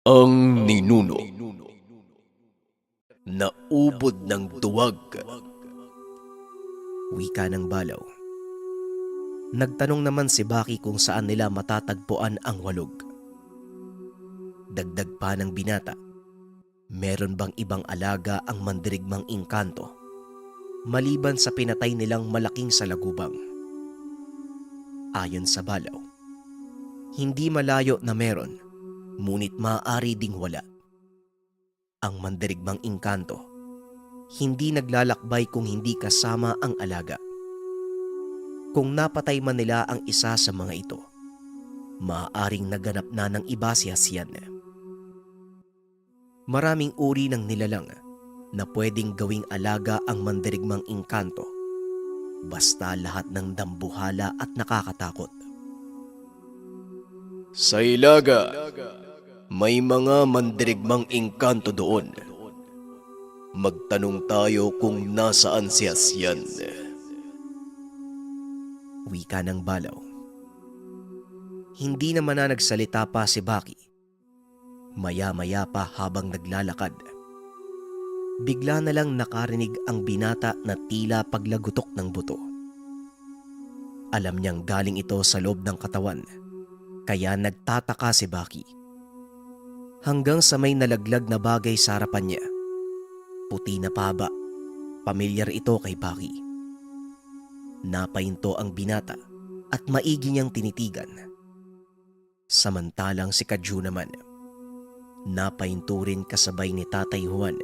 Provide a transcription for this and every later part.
Ang ninuno. Naubod ng duwag. Wika ng balaw. Nagtanong naman si Baki kung saan nila matatagpuan ang walog. Dagdag pa ng binata, meron bang ibang alaga ang mandirigmang engkanto maliban sa pinatay nilang malaking salagubang? Ayon sa balaw, hindi malayo na meron, ngunit maaari ding wala. Ang mandirigmang engkanto hindi naglalakbay kung hindi kasama ang alaga. Kung napatay man nila ang isa sa mga ito, maaaring naganap na ng iba si Hasian. Maraming uri ng nilalang na pwedeng gawing alaga ang mandirigmang engkanto, basta lahat ng dambuhala at nakakatakot. Sa Ilaga, may mga mandirigmang engkanto doon. Magtanong tayo kung nasaan si Hasian. Wika ng balaw. Hindi naman na nagsalita pa si Baki. Maya-maya pa habang naglalakad, bigla na lang nakarinig ang binata na tila paglagutok ng buto. Alam niyang galing ito sa loob ng katawan, kaya nagtataka si Baki. Hanggang sa may nalaglag na bagay sa harapan niya. Puti na paba, pamilyar ito kay Baki. Napahinto ang binata at maigi niyang tinitigan. Samantalang si Kadju naman, napahinto rin kasabay ni Tatay Juan.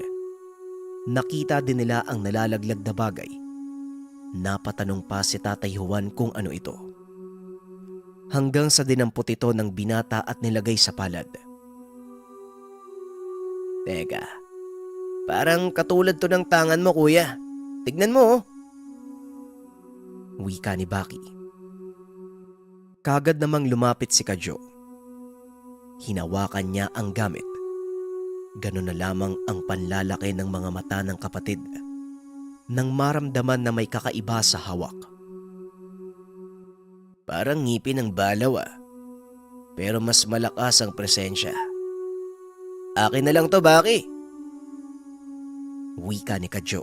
Nakita din nila ang nalalaglag na bagay. Napatanong pa si Tatay Juan kung ano ito. Hanggang sa dinampot ito ng binata at nilagay sa palad. Teka, parang katulad to ng tangan mo, kuya. Tignan mo, oh. Wika ni Baki. Kagad namang lumapit si Kadjo. Hinawakan niya ang gamit. Ganun na lamang ang panlalaki ng mga mata ng kapatid nang maramdaman na may kakaiba sa hawak. Parang ngipin ng balaw, pero mas malakas ang presensya. Akin na lang to, Baki. Wika ni Kadjo.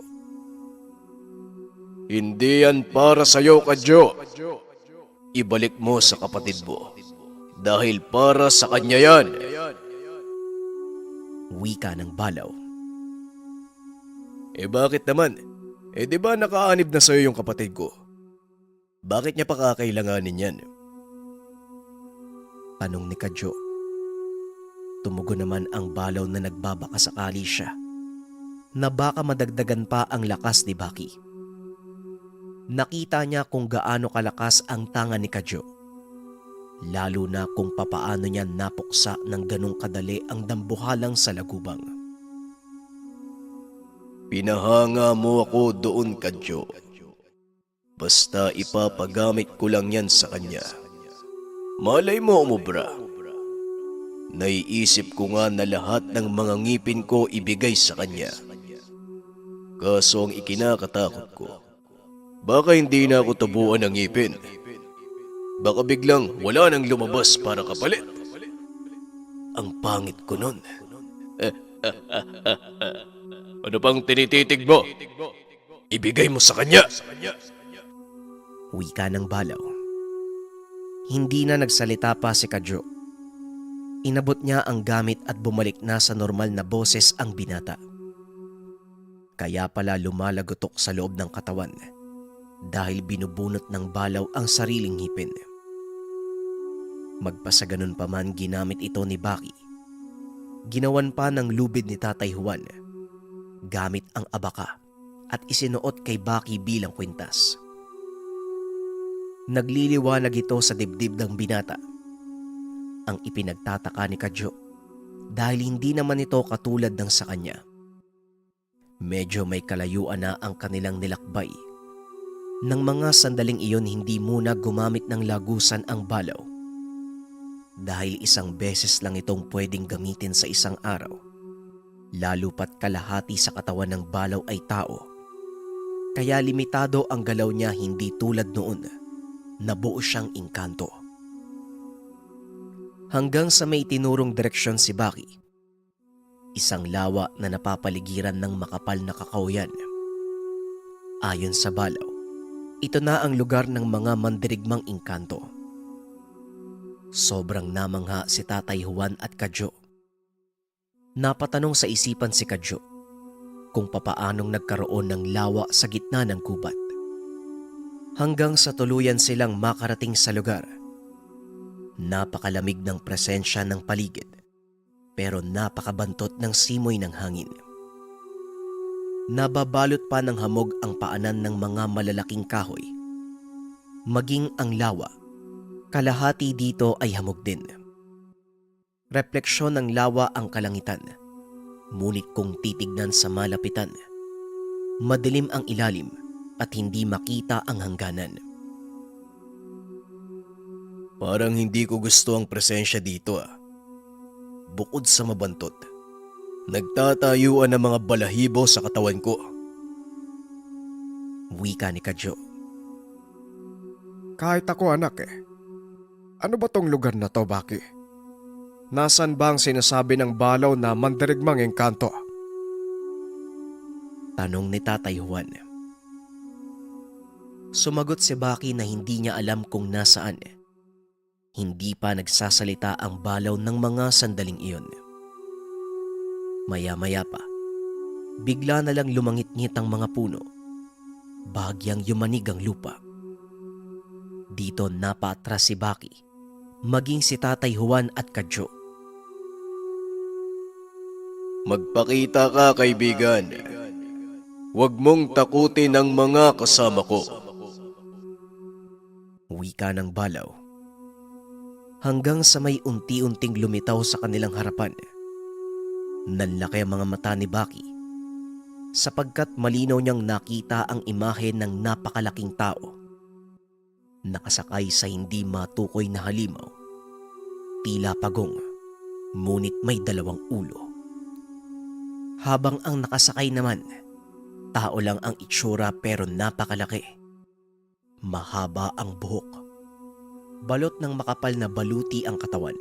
Hindi yan para sa'yo, Kadjo. Ibalik mo sa kapatid mo. Dahil para sa kanya yan. Wika ng balaw. Bakit naman? Di ba nakaanib na sa'yo yung kapatid ko? Bakit niya pa kakailanganin yan? Tanong ni Kadjo. Tumugon naman ang balaw na nagbabakasakali siya na baka madagdagan pa ang lakas ni Baki. Nakita niya kung gaano kalakas ang tanga ni Kadjo, lalo na kung papaano niya napuksa ng ganong kadali ang dambuhalang salagubang. Pinahanga mo ako doon, Kadjo. Basta ipapagamit ko lang yan sa kanya. Malay mo, umubra. Naiisip ko nga na lahat ng mga ngipin ko ibigay sa kanya. Kaso ang ikinakatakot ko, baka hindi na ako tubuan ng ngipin. Baka biglang wala nang lumabas para kapalit. Ang pangit ko nun. Ano pang tinititig mo? Ibigay mo sa kanya. Wika ng balaw. Hindi na nagsalita pa si Kadjo. Inabot niya ang gamit at bumalik na sa normal na boses ang binata. Kaya pala lumalagotok sa loob ng katawan dahil binubunot ng balaw ang sariling ngipin. Magpasaganon pa man ginamit ito ni Baki. Ginawan pa ng lubid ni Tatay Juan gamit ang abaka at isinuot kay Baki bilang kwintas. Nagliliwanag ito sa dibdib ng binata. Ang ipinagtataka ni Kadjo dahil hindi naman ito katulad ng sa kanya. Medyo may kalayuan na ang kanilang nilakbay. Nang mga sandaling iyon hindi muna gumamit ng lagusan ang balaw. Dahil isang beses lang itong pwedeng gamitin sa isang araw. Lalo pat kalahati sa katawan ng balaw ay tao. Kaya limitado ang galaw niya, hindi tulad noon na buo siyang engkanto. Hanggang sa may tinurong direksyon si Baki, isang lawa na napapaligiran ng makapal na kakawyan. Ayon sa Balaw, ito na ang lugar ng mga mandirigmang engkanto. Sobrang namangha si Tatay Juan at Kadyo. Napatanong sa isipan si Kadyo kung papaanong nagkaroon ng lawa sa gitna ng gubat. Hanggang sa tuluyan silang makarating sa lugar. Napakalamig ng presensya ng paligid pero napakabantot ng simoy ng hangin. Nababalot pa ng hamog ang paanan ng mga malalaking kahoy. Maging ang lawa, kalahati dito ay hamog din. Refleksyon ng lawa ang kalangitan, ngunit kung titignan sa malapitan, madilim ang ilalim at hindi makita ang hangganan. Parang hindi ko gusto ang presensya dito Bukod sa mabantot, nagtatayuan ng mga balahibo sa katawan ko. Wika ni Kadyo. Kahit ako anak Ano ba tong lugar na to, Baki? Nasaan ba ang sinasabi ng Balaw na mandirigmang engkanto? Tanong ni Tatay Juan. Sumagot si Baki na hindi niya alam kung nasaan. Hindi pa nagsasalita ang Balaw ng mga sandaling iyon. Maya-maya pa, bigla na lang lumangit-ngit ang mga puno. Bahagyang yumanig ang lupa. Dito napaatras si Baki, maging si Tatay Juan at Kadyo. Magpakita ka, kaibigan. Huwag mong takutin ang mga kasama ko. Wika ng Balaw. Hanggang sa may unti-unting lumitaw sa kanilang harapan. Nanlaki ang mga mata ni Baki sapagkat malinaw niyang nakita ang imahe ng napakalaking tao. Nakasakay sa hindi matukoy na halimaw. Tila pagong, ngunit may dalawang ulo. Habang ang nakasakay naman, tao lang ang itsura pero napakalaki. Mahaba ang buhok. Balot ng makapal na baluti ang katawan.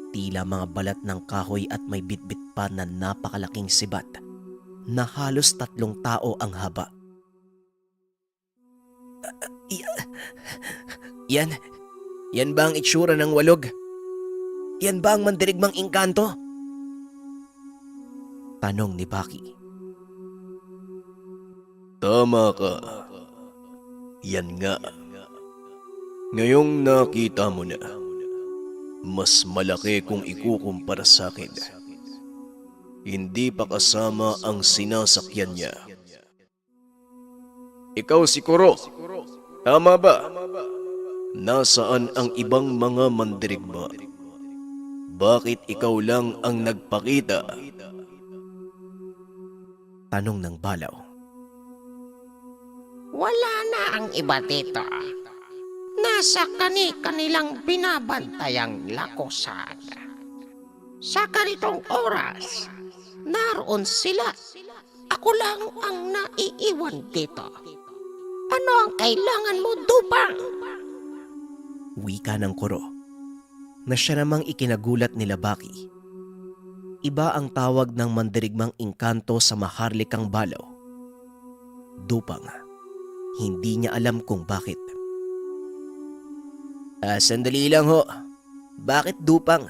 Tila mga balat ng kahoy at may bitbit pa na napakalaking sibat na halos 3 tao ang haba. Yan ba ang itsura ng walog? Yan ba ang mandirigmang engkanto? Tanong ni Baki. Tama ka. Yan nga. Ngayong nakita mo na, mas malaki kung ikukumpara sa akin. Hindi pa kasama ang sinasakyan niya. Ikaw si Kuro. Tama ba? Nasaan ang ibang mga mandirigma? Bakit ikaw lang ang nagpakita? Tanong ng Balaw. Wala na ang iba dito. Nasa kanilang binabantayang lakosan. Sa ganitong oras, naroon sila. Ako lang ang naiiwan dito. Ano ang kailangan mo, Dupang? Wika ng Kuro, na siya namang ikinagulat nila Baki. Iba ang tawag ng mandirigmang engkanto sa maharlikang Balaw. Dupang, hindi niya alam kung bakit. Sandali lang ho. Bakit Dupang?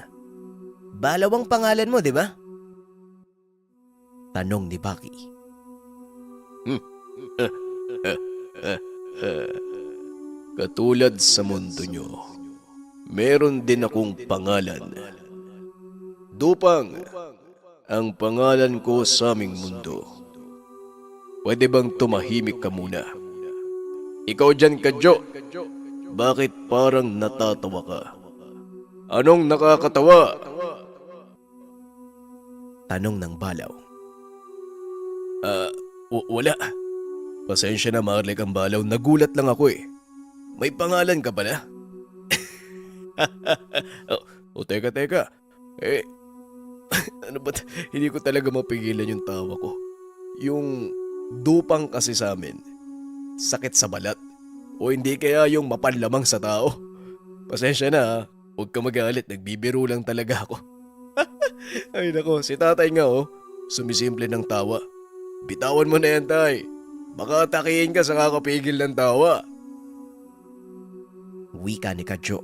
Balaw ang pangalan mo, di ba? Tanong ni Baki. Katulad sa mundo nyo, meron din akong pangalan. Dupang, ang pangalan ko sa aming mundo. Pwede bang tumahimik ka muna? Ikaw dyan, Kadyo. Bakit parang natatawa ka? Anong nakakatawa? Tanong ng Balaw. Wala. Pasensya na, Marlek ang Balaw. Nagulat lang ako eh. May pangalan ka pala? Teka. Ano ba? Hindi ko talaga mapigilan yung tawa ko. Yung Dupang kasi sa amin, sakit sa balat. O hindi kaya yung mapanlamang sa tao. Pasensya na ha. Huwag ka magalit. Nagbibiro lang talaga ako. Ay nako, si tatay nga oh. Sumisimple ng tawa. Bitawan mo na yan, tay. Baka atakihin ka sa kakapigil ng tawa. Wika ni Kadyo.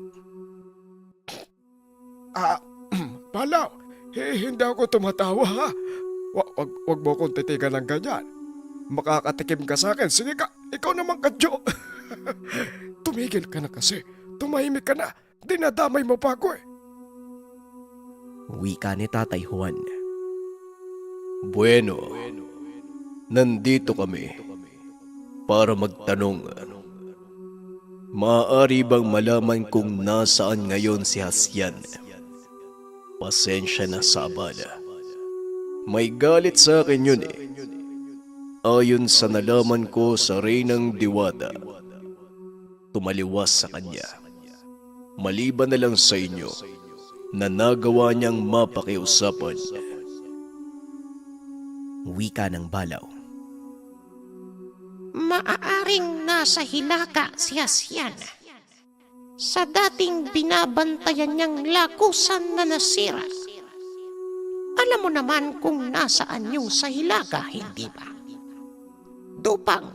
Palaw, hindi ako tumatawa ha. Wag mo akong titigan ng ganyan. Makakatikim ka sa akin. Sige ka, ikaw naman Kadyo. Tumigil ka na kasi. Tumahimik ka na. Dinadamay mo pa ako eh. Wika ni Tatay Juan. Bueno, nandito kami para magtanong. Maaari bang malaman kung nasaan ngayon si Hasyan? Pasensya na sa abala. May galit sa akin yun eh. Ayon sa nalaman ko sa Reynang Diwata, tumaliwas sa kanya. Maliban na lang sa inyo na nagawa niyang mapakiusapan. Wika ng Balaw. Maaaring nasa Hilaga si Hasyan. Sa dating binabantayan niyang lakusan na nasira. Alam mo naman kung nasaan yung sa Hilaga, hindi ba? Dupang,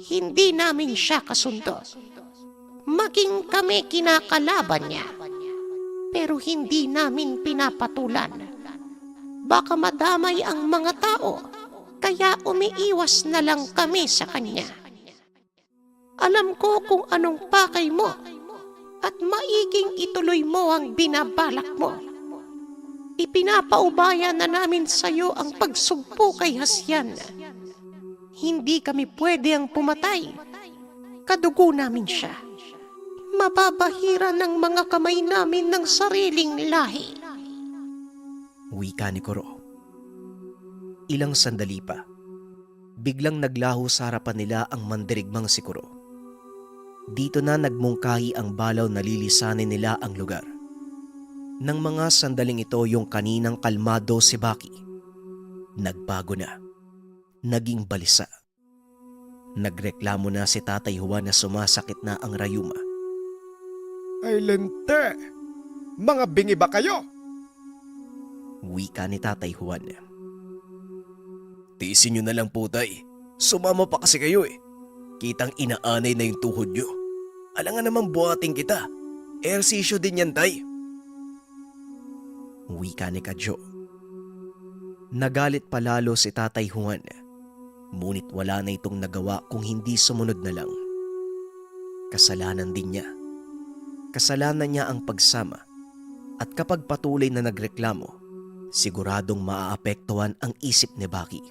hindi namin siya kasundo. Maging kami kinakalaban niya. Pero hindi namin pinapatulan. Baka madamay ang mga tao, kaya umiiwas na lang kami sa kanya. Alam ko kung anong pakay mo at maiging ituloy mo ang binabalak mo. Ipinapaubaya na namin sa iyo ang pagsugpo kay Hasyan. Hindi kami pwede ang pumatay. Kadugo namin siya. Mababahira ng mga kamay namin ng sariling lahi. Wika ni Kuro. Ilang sandali pa, biglang naglaho sa harapan nila ang mandirigmang si Kuro. Dito na nagmungkahi ang balaw na lilisanin nila ang lugar. Nang mga sandaling ito yung kaninang kalmado si Baki, nagbago na, naging balisa. Nagreklamo na si Tatay Juan na sumasakit na ang rayuma. Ay lente, mga bingi ba kayo? Wika ni Tatay Juan. Tiisin nyo na lang po, tay. Sumama pa kasi kayo eh. Kitang inaanay na yung tuhod nyo. Alangan naman buhating kita. Ehersisyo din yan, tay. Wika ni Kadyo. Nagalit palalo si Tatay Juan. Ngunit wala na itong nagawa kung hindi sumunod na lang. Kasalanan din niya. Kasalanan niya ang pagsama. At kapag patuloy na nagreklamo, siguradong maaapektuhan ang isip ni Baki.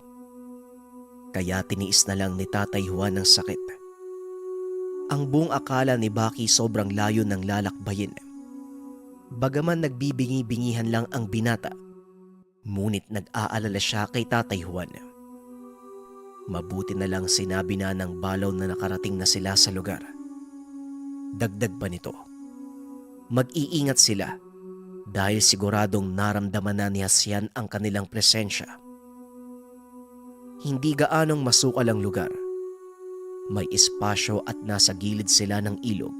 Kaya tiniis na lang ni Tatay Juan ang sakit. Ang buong akala ni Baki sobrang layo ng lalakbayin. Bagaman nagbibingi-bingihan lang ang binata, ngunit nag-aalala siya kay Tatay Juan. Mabuti na lang sinabi na ng balaw na nakarating na sila sa lugar. Dagdag pa nito, mag-iingat sila dahil siguradong naramdaman na ni Hasyan ang kanilang presensya. Hindi gaanong masukal ang lugar. May espasyo at nasa gilid sila ng ilog.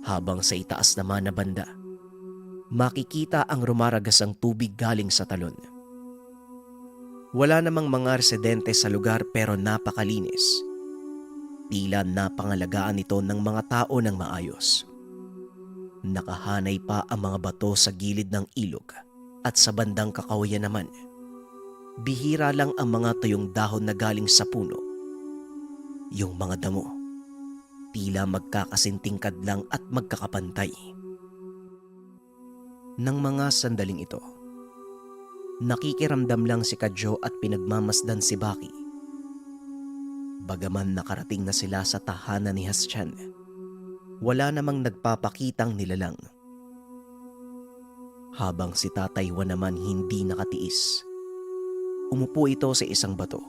Habang sa itaas naman na banda, makikita ang rumaragasang tubig galing sa talon. Wala namang mga residente sa lugar pero napakalinis. Tila napangalagaan ito ng mga tao ng maayos. Nakahanay pa ang mga bato sa gilid ng ilog at sa bandang kakawayan naman, bihira lang ang mga tuyong dahon na galing sa puno. Yung mga damo, tila magkakasintingkad lang at magkakapantay. Nang mga sandaling ito, nakikiramdam lang si Kadyo at pinagmamasdan si Baki. Bagaman nakarating na sila sa tahanan ni Hasyan, wala namang nagpapakitang nilalang. Habang si Tatay Juan naman hindi nakatiis, umupo ito sa isang bato.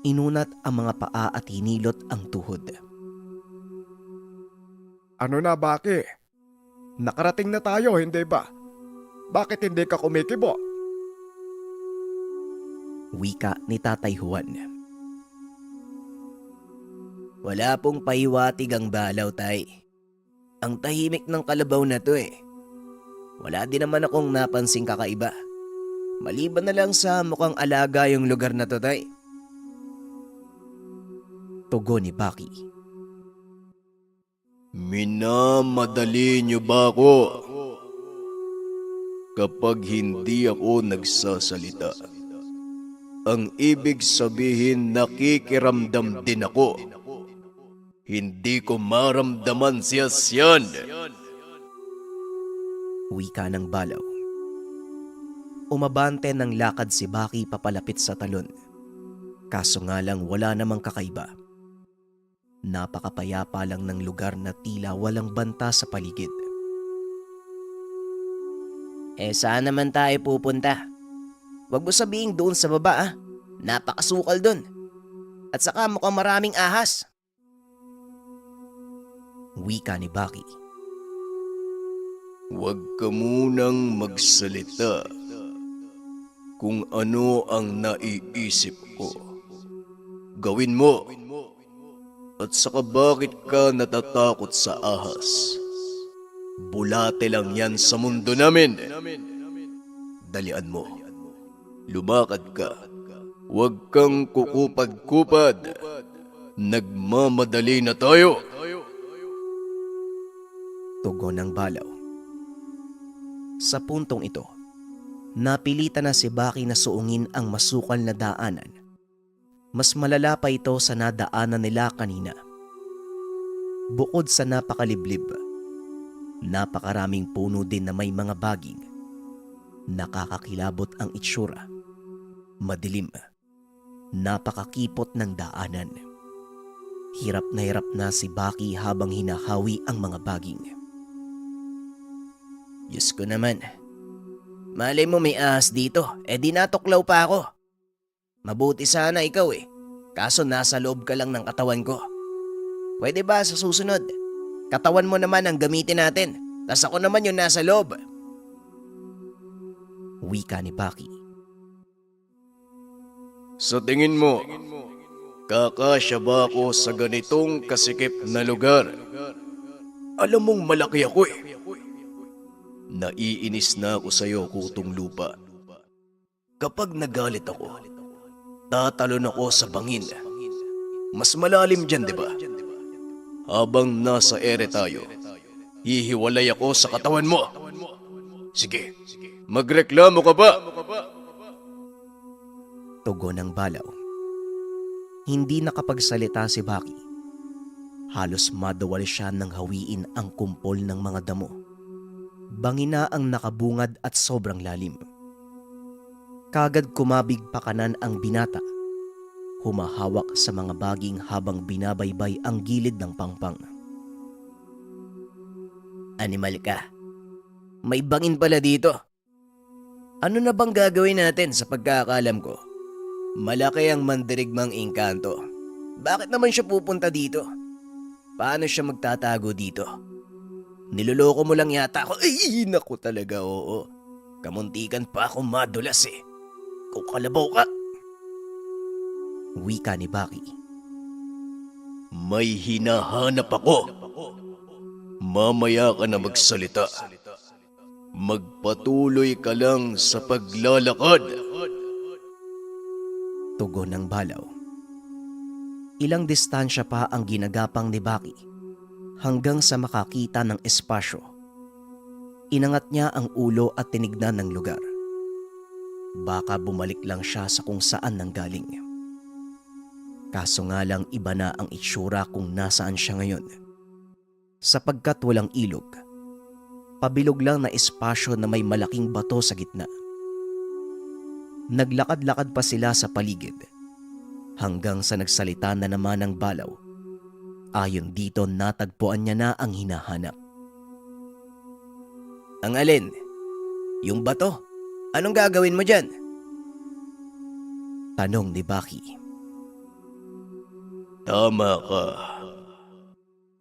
Inunat ang mga paa at hinilot ang tuhod. Ano na Baki? Nakarating na tayo, hindi ba? Bakit hindi ka kumikibo? Wika ni Tatay Juan. Wala pong pahiwatig ang balaw, tay. Ang tahimik ng kalabaw na to eh. Wala din naman akong napansing kakaiba. Maliban na lang sa mukhang alaga yung lugar na to, tay. Tugon ni Baki. Minamadali niyo ba ako? Kapag hindi ako nagsasalita, ang ibig sabihin nakikiramdam din ako. Hindi ko maramdaman si Asyan. Wika ng Balaw. Umabante ng lakad si Baki papalapit sa talon. Kaso nga lang wala namang kakaiba. Napakapayapa lang ng lugar na tila walang banta sa paligid. Saan naman tayo pupunta? Huwag mo sabihin doon sa baba ah. Napakasukal doon. At saka mukhang maraming ahas. Wika ni Baki. Huwag ka munang magsalita kung ano ang naiisip ko. Gawin mo. At saka bakit ka natatakot sa ahas? Bulate lang yan sa mundo namin. Dalian mo. Lumakad ka. Huwag kang kukupad-kupad. Nagmamadali na tayo. Tugon ng Balaw. Sa puntong ito, napilitan na si Baki na suungin ang masukal na daanan. Mas malala pa ito sa nadaanan nila kanina. Bukod sa napakaliblib, napakaraming puno din na may mga baging. Nakakakilabot ang itsura. Madilim. Napakakipot ng daanan. Hirap na si Baki habang hinahawi ang mga baging. Diyos ko naman. Malay mo may ahas dito, di natuklaw pa ako. Mabuti sana ikaw kaso nasa loob ka lang ng katawan ko. Pwede ba sa susunod? Katawan mo naman ang gamitin natin, tas ako naman yung nasa loob. Wika ni Baki. Sa tingin mo, kakasya ba ako sa ganitong kasikip na lugar? Alam mong malaki ako Naiinis na ako sa'yo, Kutong Lupa. Kapag nagalit ako, tatalon ako sa bangin. Mas malalim dyan, di ba? Habang nasa ere tayo, hihiwalay ako sa katawan mo. Sige, magreklamo ka ba? Tugon ng Balaw. Hindi nakapagsalita si Baki. Halos madawal siya ng hawiin ang kumpol ng mga damo. Bangina ang nakabungad at sobrang lalim. Kagad kumabig pa kanan ang binata. Humahawak sa mga baging habang binabaybay ang gilid ng pangpang. Animal ka. May bangin pala dito. Ano na bang gagawin natin sa pagkakalam ko? Malaki ang mandirigmang engkanto. Bakit naman siya pupunta dito? Paano siya magtatago dito? Niloloko mo lang yata ako. Ay, naku talaga, oo. Kamuntikan pa ako madulas Kung kalabaw ka. Wika ni Baki. May hinahanap ako. Mamaya ka na magsalita. Magpatuloy ka lang sa paglalakad. Tugon ng Balaw. Ilang distansya pa ang ginagapang ni Baki hanggang sa makakita ng espasyo. Inangat niya ang ulo at tinignan ng lugar. Baka bumalik lang siya sa kung saan nanggaling. Kaso nga lang iba na ang itsura kung nasaan siya ngayon. Sapagkat walang ilog, pabilog lang na espasyo na may malaking bato sa gitna. Naglakad-lakad pa sila sa paligid hanggang sa nagsalita na naman ng Balaw. Ayon dito natagpuan niya na ang hinahanap. Ang alin? Yung bato? Anong gagawin mo dyan? Tanong ni Baki. Tama ka.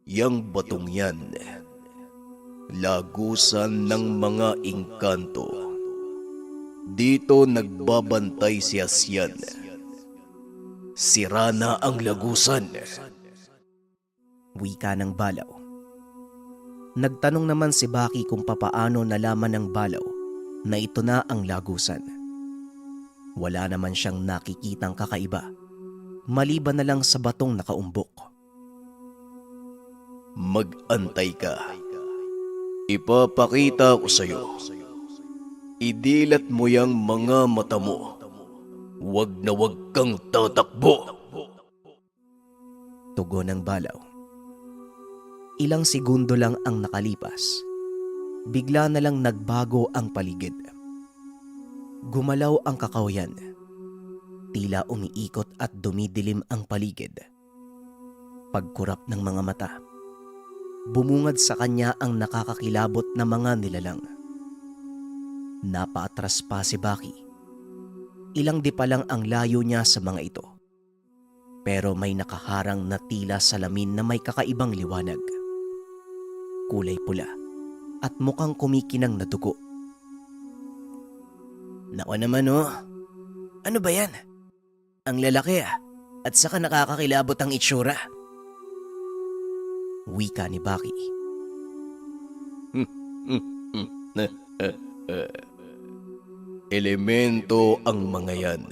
Yang batong yan, lagusan ng mga engkanto. Dito nagbabantay si Asyan. Sira na ang lagusan. Wika ng Balaw. Nagtanong naman si Baki kung papaano nalaman ng Balaw na ito na ang lagusan. Wala naman siyang nakikitang kakaiba, maliban na lang sa batong nakaumbok. Mag-antay ka. Ipapakita ko sa'yo. Idilat mo yang mga mata mo. Huwag na huwag kang tatakbo. Tugon ng Balaw. Ilang segundo lang ang nakalipas. Bigla na lang nagbago ang paligid. Gumalaw ang kakawayan. Tila umiikot at dumidilim ang paligid. Pagkurap ng mga mata, bumungad sa kanya ang nakakakilabot na mga nilalang. Napaatras pa si Baki. Ilang di pa lang ang layo niya sa mga ito. Pero may nakaharang na tila salamin na may kakaibang liwanag. Kulay pula at mukhang kumikinang na dugo. Nako naman oh. Ano ba yan? Ang lalaki at saka nakakakilabot ang itsura. Wika ni Baki. Elemento ang mga yan.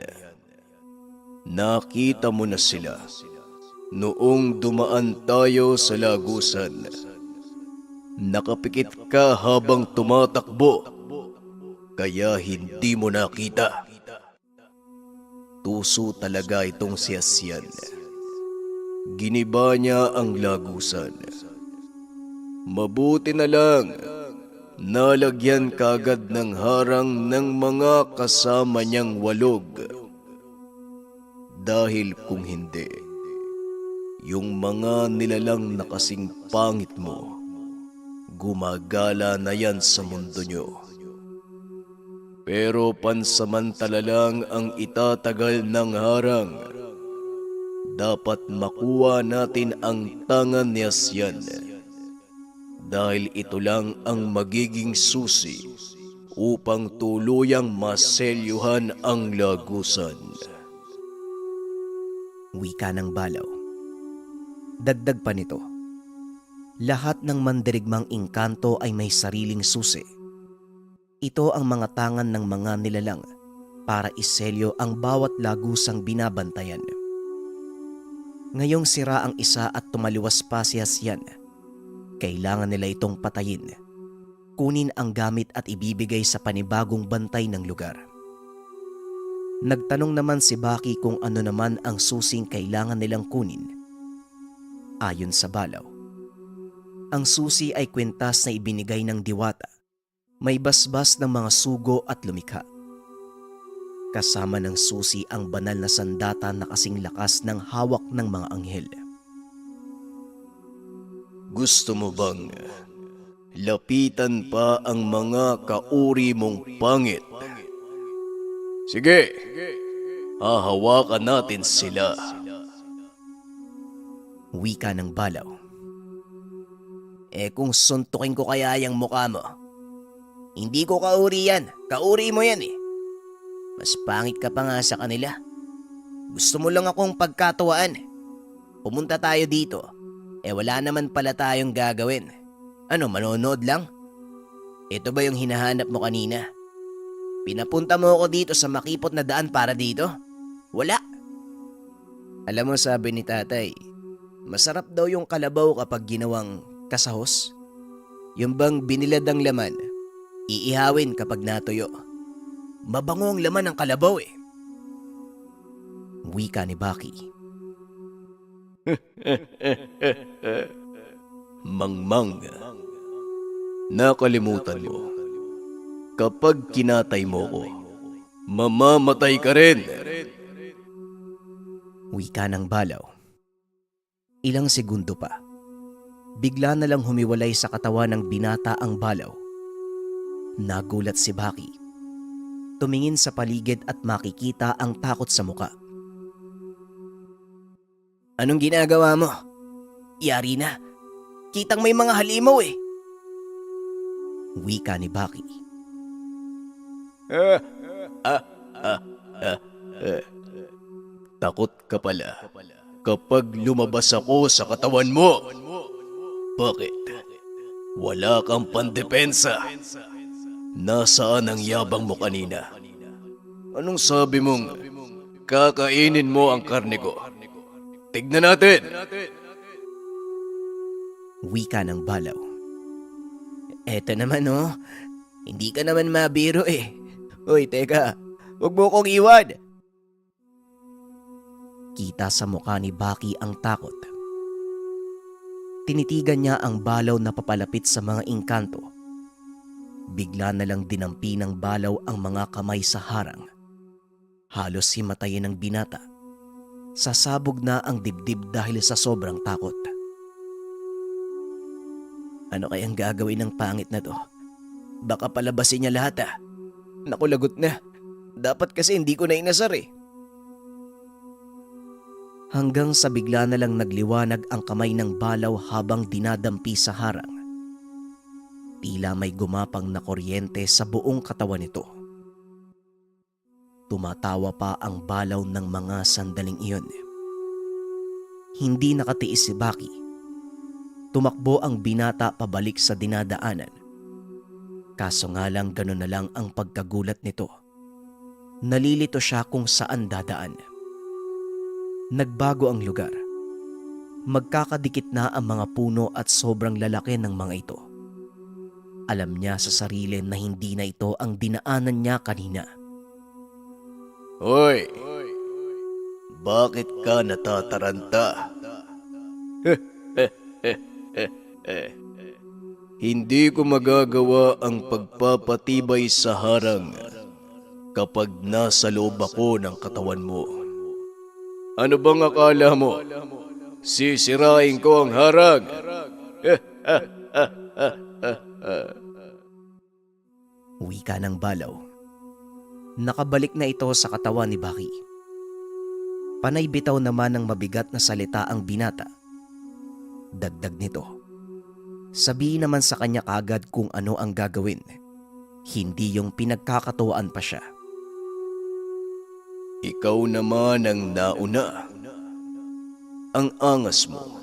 Nakita mo na sila noong dumaan tayo sa lagusan. Nakapikit ka habang tumatakbo, kaya hindi mo nakita. Tuso talaga itong si Asyan. Giniba niya ang lagusan. Mabuti na lang, nalagyan kagad ng harang ng mga kasama niyang walog. Dahil kung hindi, yung mga nilalang na kasing pangit mo, gumagala na yan sa mundo niyo. Pero pansamantala lang ang itatagal ng harang. Dapat makuha natin ang tangan ni Asyan. Dahil ito lang ang magiging susi upang tuluyang maselyuhan ang lagusan. Wika ng Balaw. Dagdag pa nito, lahat ng mandirigmang engkanto ay may sariling susi. Ito ang mga tangan ng mga nilalang para iselyo ang bawat lagusang binabantayan. Ngayong sira ang isa at tumaliwas pa si Asyan, kailangan nila itong patayin, kunin ang gamit at ibibigay sa panibagong bantay ng lugar. Nagtanong naman si Baki kung ano naman ang susing kailangan nilang kunin. Ayon sa Balaw, ang susi ay kwintas na ibinigay ng diwata. May basbas ng mga sugo at lumikha. Kasama ng susi ang banal na sandata na kasing lakas ng hawak ng mga anghel. Gusto mo bang lapitan pa ang mga kauri mong pangit? Sige, hahawakan natin sila. Wika ng Balaw. Kung suntukin ko kaya yung mukha mo? Hindi ko kauri yan. Kauri mo yan eh. Mas pangit ka pa nga sa kanila. Gusto mo lang akong pagkatuwaan. Pumunta tayo dito. Wala naman pala tayong gagawin. Ano, manonood lang? Ito ba yung hinahanap mo kanina? Pinapunta mo ako dito sa makipot na daan para dito? Wala. Alam mo, sabi ni tatay, masarap daw yung kalabaw kapag ginawang kasahos. Yung bang binilad ang laman, iihawin kapag natuyo. Mabango ang laman ng kalabaw eh. Wika ni Baki. Mangmang, nakalimutan mo. Kapag kinatay mo ko, mamamatay ka rin. Wika ng Balaw. Ilang segundo pa, bigla na lang humiwalay sa katawan ng binata ang Balaw. Nagulat si Baki. Tumingin sa paligid at makikita ang takot sa muka. Anong ginagawa mo? Yari na. Kitang may mga halimaw eh. Wika ni Baki. Takot ka pala kapag lumabas ako sa katawan mo. Bakit? Wala kang pandepensa. Nasaan ang yabang mo kanina? Anong sabi mong kakainin mo ang karne ko? Tignan natin! Wika ng Balaw. Eto naman oh, hindi ka naman mabiro eh. Uy, teka, huwag mo kong iwan. Kita sa mukha ni Baki ang takot. Tinitigan niya ang balaw na papalapit sa mga engkanto. Bigla na lang dinampi ng balaw ang mga kamay sa harang. Halos himatayin ng binata. Sasabog na ang dibdib dahil sa sobrang takot. Ano kayang gagawin ng pangit na to? Baka palabasin niya lahat ah. Naku, lagot na. Dapat kasi hindi ko na inasar eh. Hanggang sa bigla na lang nagliwanag ang kamay ng balaw habang dinadampi sa harang. Tila may gumapang na kuryente sa buong katawan nito. Tumatawa pa ang balaw ng mga sandaling iyon. Hindi nakatiis si Baki. Tumakbo ang binata pabalik sa dinadaanan. Kaso nga lang gano'n na lang ang pagkagulat nito. Nalilito siya kung saan dadaan. Nagbago ang lugar. Magkakadikit na ang mga puno at sobrang lalaki ng mga ito. Alam niya sa sarili na hindi na ito ang dinaanan niya kanina. Hoy! Bakit ka natataranta? Hindi ko magagawa ang pagpapatibay sa harang kapag nasa loob ako ng katawan mo. Ano bang akala mo? Sisirain ko ang harang. Wika ng balaw. Nakabalik na ito sa katawan ni Baki. Panay bitaw naman ng mabigat na salita ang binata. Dagdag nito, sabihin naman sa kanya kagad kung ano ang gagawin. Hindi yung pinagkakatuwaan pa siya. Ikaw naman ang nauna. Ang angas mo,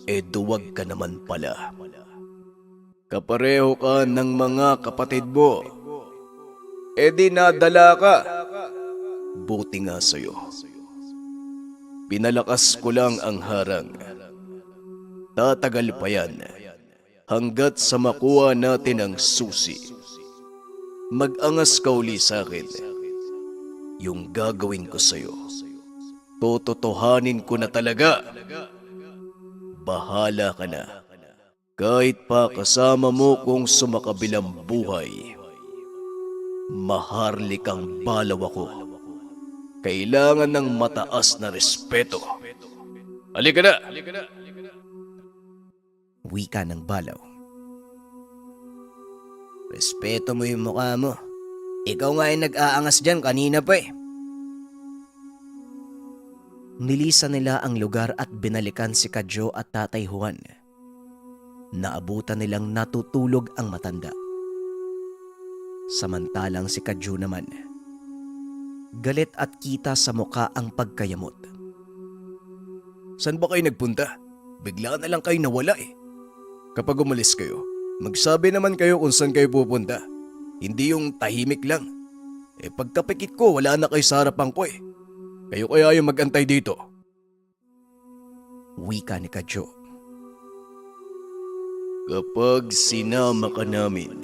duwag ka naman pala. Kapareho ka ng mga kapatid mo. Di nadala ka. Buti nga sa'yo. Pinalakas ko lang ang harang. Tatagal pa yan hanggat sa makuha natin ang susi. Mag-angas ka uli sa'kin. Yung gagawin ko sa'yo, tototohanin ko na talaga. Bahala ka na. Kahit pa kasama mo kung sumakabilang buhay. Maharlikang balaw ako. Kailangan ng mataas na respeto. Halika na! Wika ng balaw. Respeto mo yung mukha mo. Ikaw nga ay nag-aangas dyan kanina pa eh. Nilisan nila ang lugar at binalikan si Kadyo at Tatay Juan. Naabutan nilang natutulog ang matanda. Samantalang si Kadyo naman, galit at kita sa mukha ang pagkayamot. Saan ba kayo nagpunta? Bigla na lang kayo nawala eh. Kapag umalis kayo, magsabi naman kayo kung saan kayo pupunta. Hindi yung tahimik lang. Pagkapikit ko, wala na kayo sa harapan ko eh. Kayo kaya yung mag-antay dito. Wika ni Kadyo. Kapag sinama ka namin,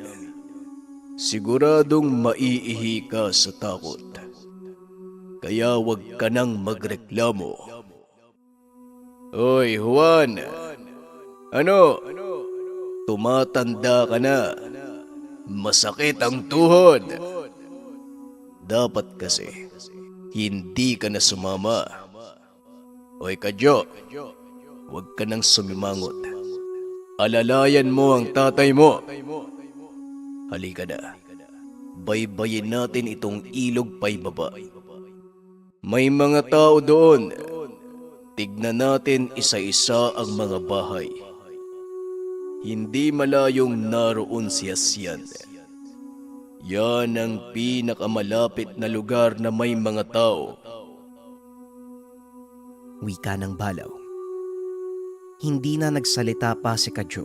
siguradong maiihi ka sa takot. Kaya wag ka nang magreklamo. Hoy, Juan! Ano? Tumatanda ka na. Masakit ang tuhod. Dapat kasi, hindi ka na sumama. Hoy, Kadyo, wag ka nang sumimangot. Alalayan mo ang tatay mo. Halika na. Baybayin natin itong ilog paibaba. May mga tao doon. Tignan natin isa-isa ang mga bahay. Hindi malayong naroon si Asyan. Yan ang pinakamalapit na lugar na may mga tao. Wika ng balaw. Hindi na nagsalita pa si Kadyo.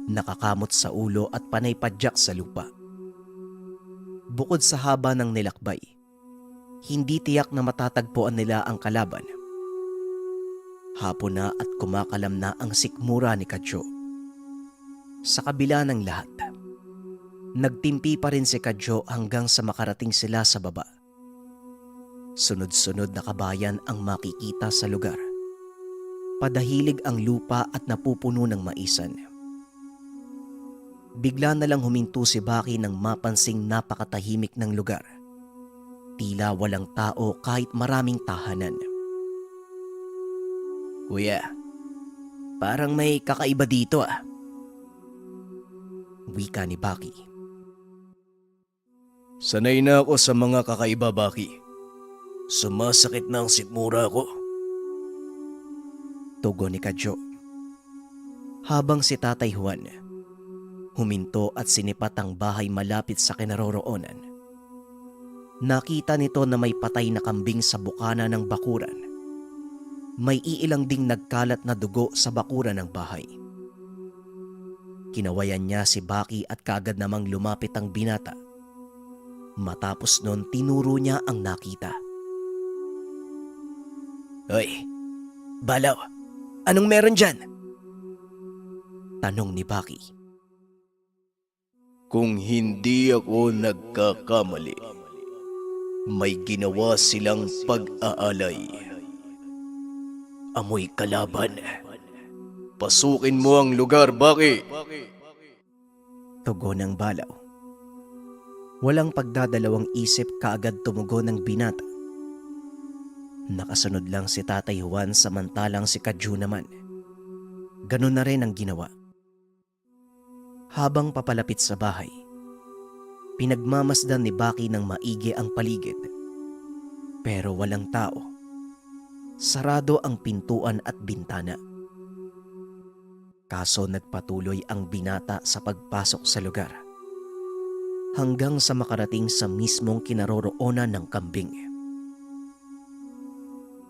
nakakamot sa ulo at panay padyak sa lupa. Bukod sa haba ng nilakbay, hindi tiyak na matatagpuan nila ang kalaban. Hapon na at kumakalam na ang sikmura ni Kadyo. Sa kabila ng lahat, nagtimpi pa rin si Kadyo hanggang sa makarating sila sa baba. Sunod-sunod na kabayan ang makikita sa lugar. Padahilig ang lupa at napupuno ng maisan. Bigla na lang huminto si Baki nang mapansing napakatahimik ng lugar. Tila walang tao kahit maraming tahanan. Kuya, parang may kakaiba dito ah. Wika ni Baki. Sanay na ako sa mga kakaiba, Baki. Sumasakit na ang sikmura ko. Tugon ni Kadyo. Habang si Tatay Juan huminto at sinipat ang bahay malapit sa kinaroroonan. Nakita nito na may patay na kambing sa bukana ng bakuran. May iilang ding nagkalat na dugo sa bakuran ng bahay. Kinawayan niya si Baki at kaagad namang lumapit ang binata. Matapos nun tinuro niya ang nakita. Hoy, Balaw, anong meron dyan? Tanong ni Baki. Kung hindi ako nagkakamali, may ginawa silang pag-aalay. Amoy kalaban. Pasukin mo ang lugar, Baki. Tugon ng Balaw. Walang pagdadalawang isip kaagad tumugon ng binata. Nakasunod lang si Tatay Juan samantalang si Kadyo naman. Ganun na rin ang ginawa. Habang papalapit sa bahay, pinagmamasdan ni Baki ng maigi ang paligid. Pero walang tao. Sarado ang pintuan at bintana. Kaso nagpatuloy ang binata sa pagpasok sa lugar. Hanggang sa makarating sa mismong kinaroroonan ng kambing.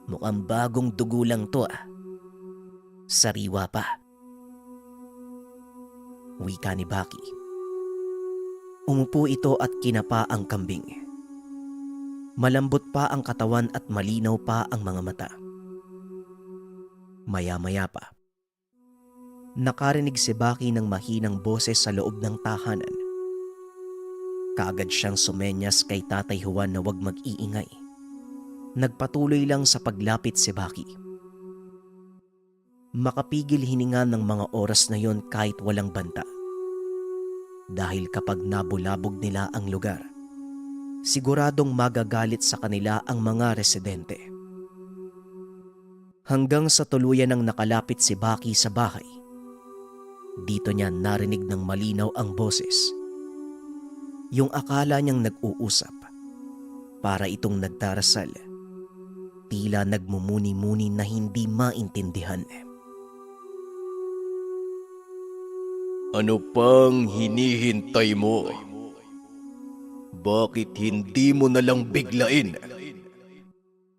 Mukhang bagong dugo lang to ah. Sariwa pa. Wika ni Baki. Umupo ito at kinapa ang kambing. Malambot pa ang katawan at malinaw pa ang mga mata. Maya-maya pa, nakarinig si Baki ng mahinang boses sa loob ng tahanan. Kaagad siyang sumenyas kay Tatay Juan na huwag mag-iingay. Nagpatuloy lang sa paglapit si Baki. Makapigil hininga ng mga oras na yon kahit walang banta. Dahil kapag nabulabog nila ang lugar, siguradong magagalit sa kanila ang mga residente. Hanggang sa tuluyan ng nakalapit si Baki sa bahay. Dito niya narinig ng malinaw ang boses. Yung akala niyang nag-uusap, para itong nagdarasal, tila nagmumuni-muni na hindi maintindihan. Ano pang hinihintay mo? Bakit hindi mo nalang biglain?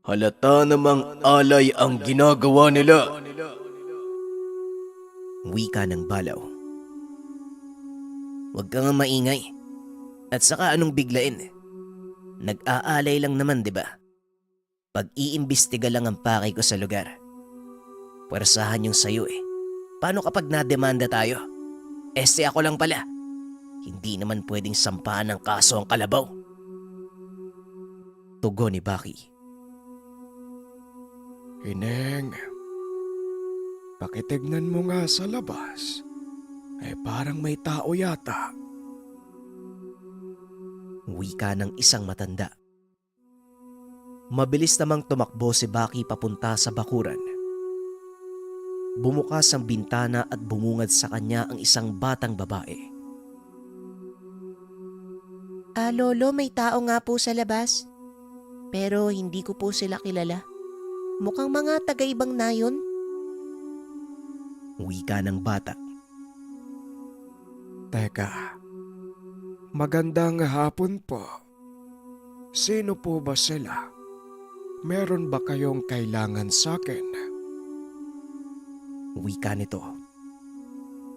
Halata namang alay ang ginagawa nila. Wika ng Balaw. Huwag ka nga maingay. At saka anong biglain? Nag-aalay lang naman, di ba? Pag-iimbestiga lang ang pakay ko sa lugar. Pwersahan yung sayo eh. Paano kapag nademanda tayo? Ako lang pala. Hindi naman pwedeng sampahan ng kaso ang kalabaw. Tugon ni Baki. Ineng, pakitignan mo nga sa labas. Parang may tao yata. Wika ng isang matanda. Mabilis namang tumakbo si Baki papunta sa bakuran. Bumukas ang bintana at bumungad sa kanya ang isang batang babae. Lolo, may tao nga po sa labas. Pero hindi ko po sila kilala. Mukhang mga taga-ibang nayon. Wika ng bata. Teka, magandang hapon po. Sino po ba sila? Meron ba kayong kailangan sa akin? Wika nito.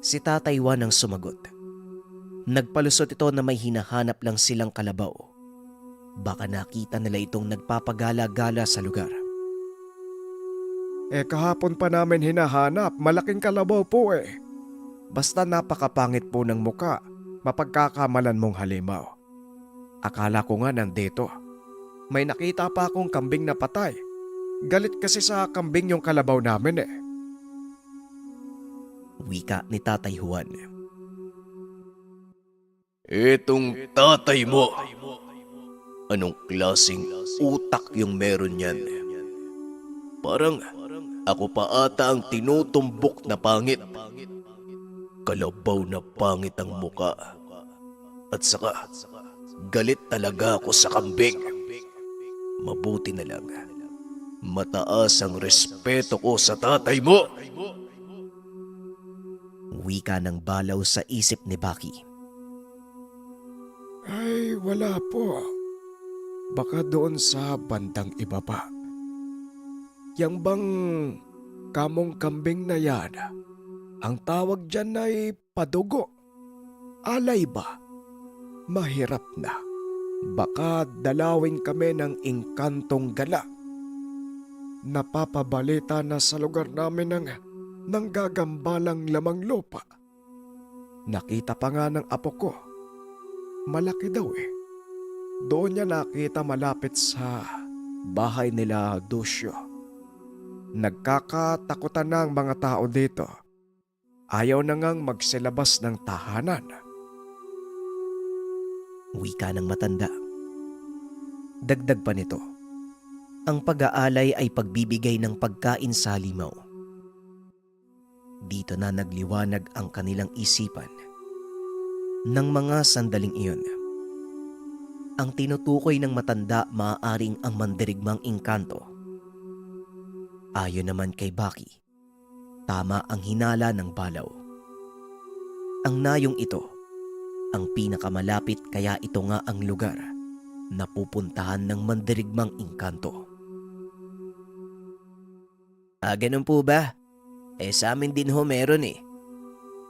Si Tatay Juan ang sumagot. Nagpalusot ito na may hinahanap lang silang kalabaw. Baka nakita nila itong nagpapagala-gala sa lugar. Kahapon pa namin hinahanap, malaking kalabaw po eh. Basta napakapangit po ng muka, mapagkakamalan mong halimaw. Akala ko nga nandito. May nakita pa akong kambing na patay. Galit kasi sa kambing yung kalabaw namin eh. Wika ni Tatay Juan. Itong tatay mo. Anong klaseng utak yung meron yan? Parang ako pa ata ang tinutumbok na pangit. Kalabaw na pangit ang muka. At saka, galit talaga ako sa kambing. Mabuti na lang. Mataas ang respeto ko sa tatay mo. Wika ng balaw sa isip ni Baki. Ay, wala po. Baka doon sa bandang ibaba. Yang bang kamong kambing na yan, ang tawag dyan ay padugo. Alay ba? Mahirap na. Baka dalawin kami ng inkantong gala. Napapabalita na sa lugar namin ng gagambalang lamang lupa. Nakita pa nga ng apo ko. Malaki daw eh. Doon niya nakita malapit sa bahay nila Dusyo. Nagkakatakutan na ang mga tao dito. Ayaw na ngang magsilabas ng tahanan. Wika ng matanda. Dagdag pa nito, ang pag-aalay ay pagbibigay ng pagkain sa halimaw. Dito na nagliwanag ang kanilang isipan. Nang mga sandaling iyon, ang tinutukoy ng matanda maaaring ang mandirigmang engkanto. Ayon naman kay Baki, tama ang hinala ng balaw. Ang nayong ito, ang pinakamalapit kaya ito nga ang lugar na pupuntahan ng mandirigmang engkanto. Ganun po ba? Sa amin din ho meron eh.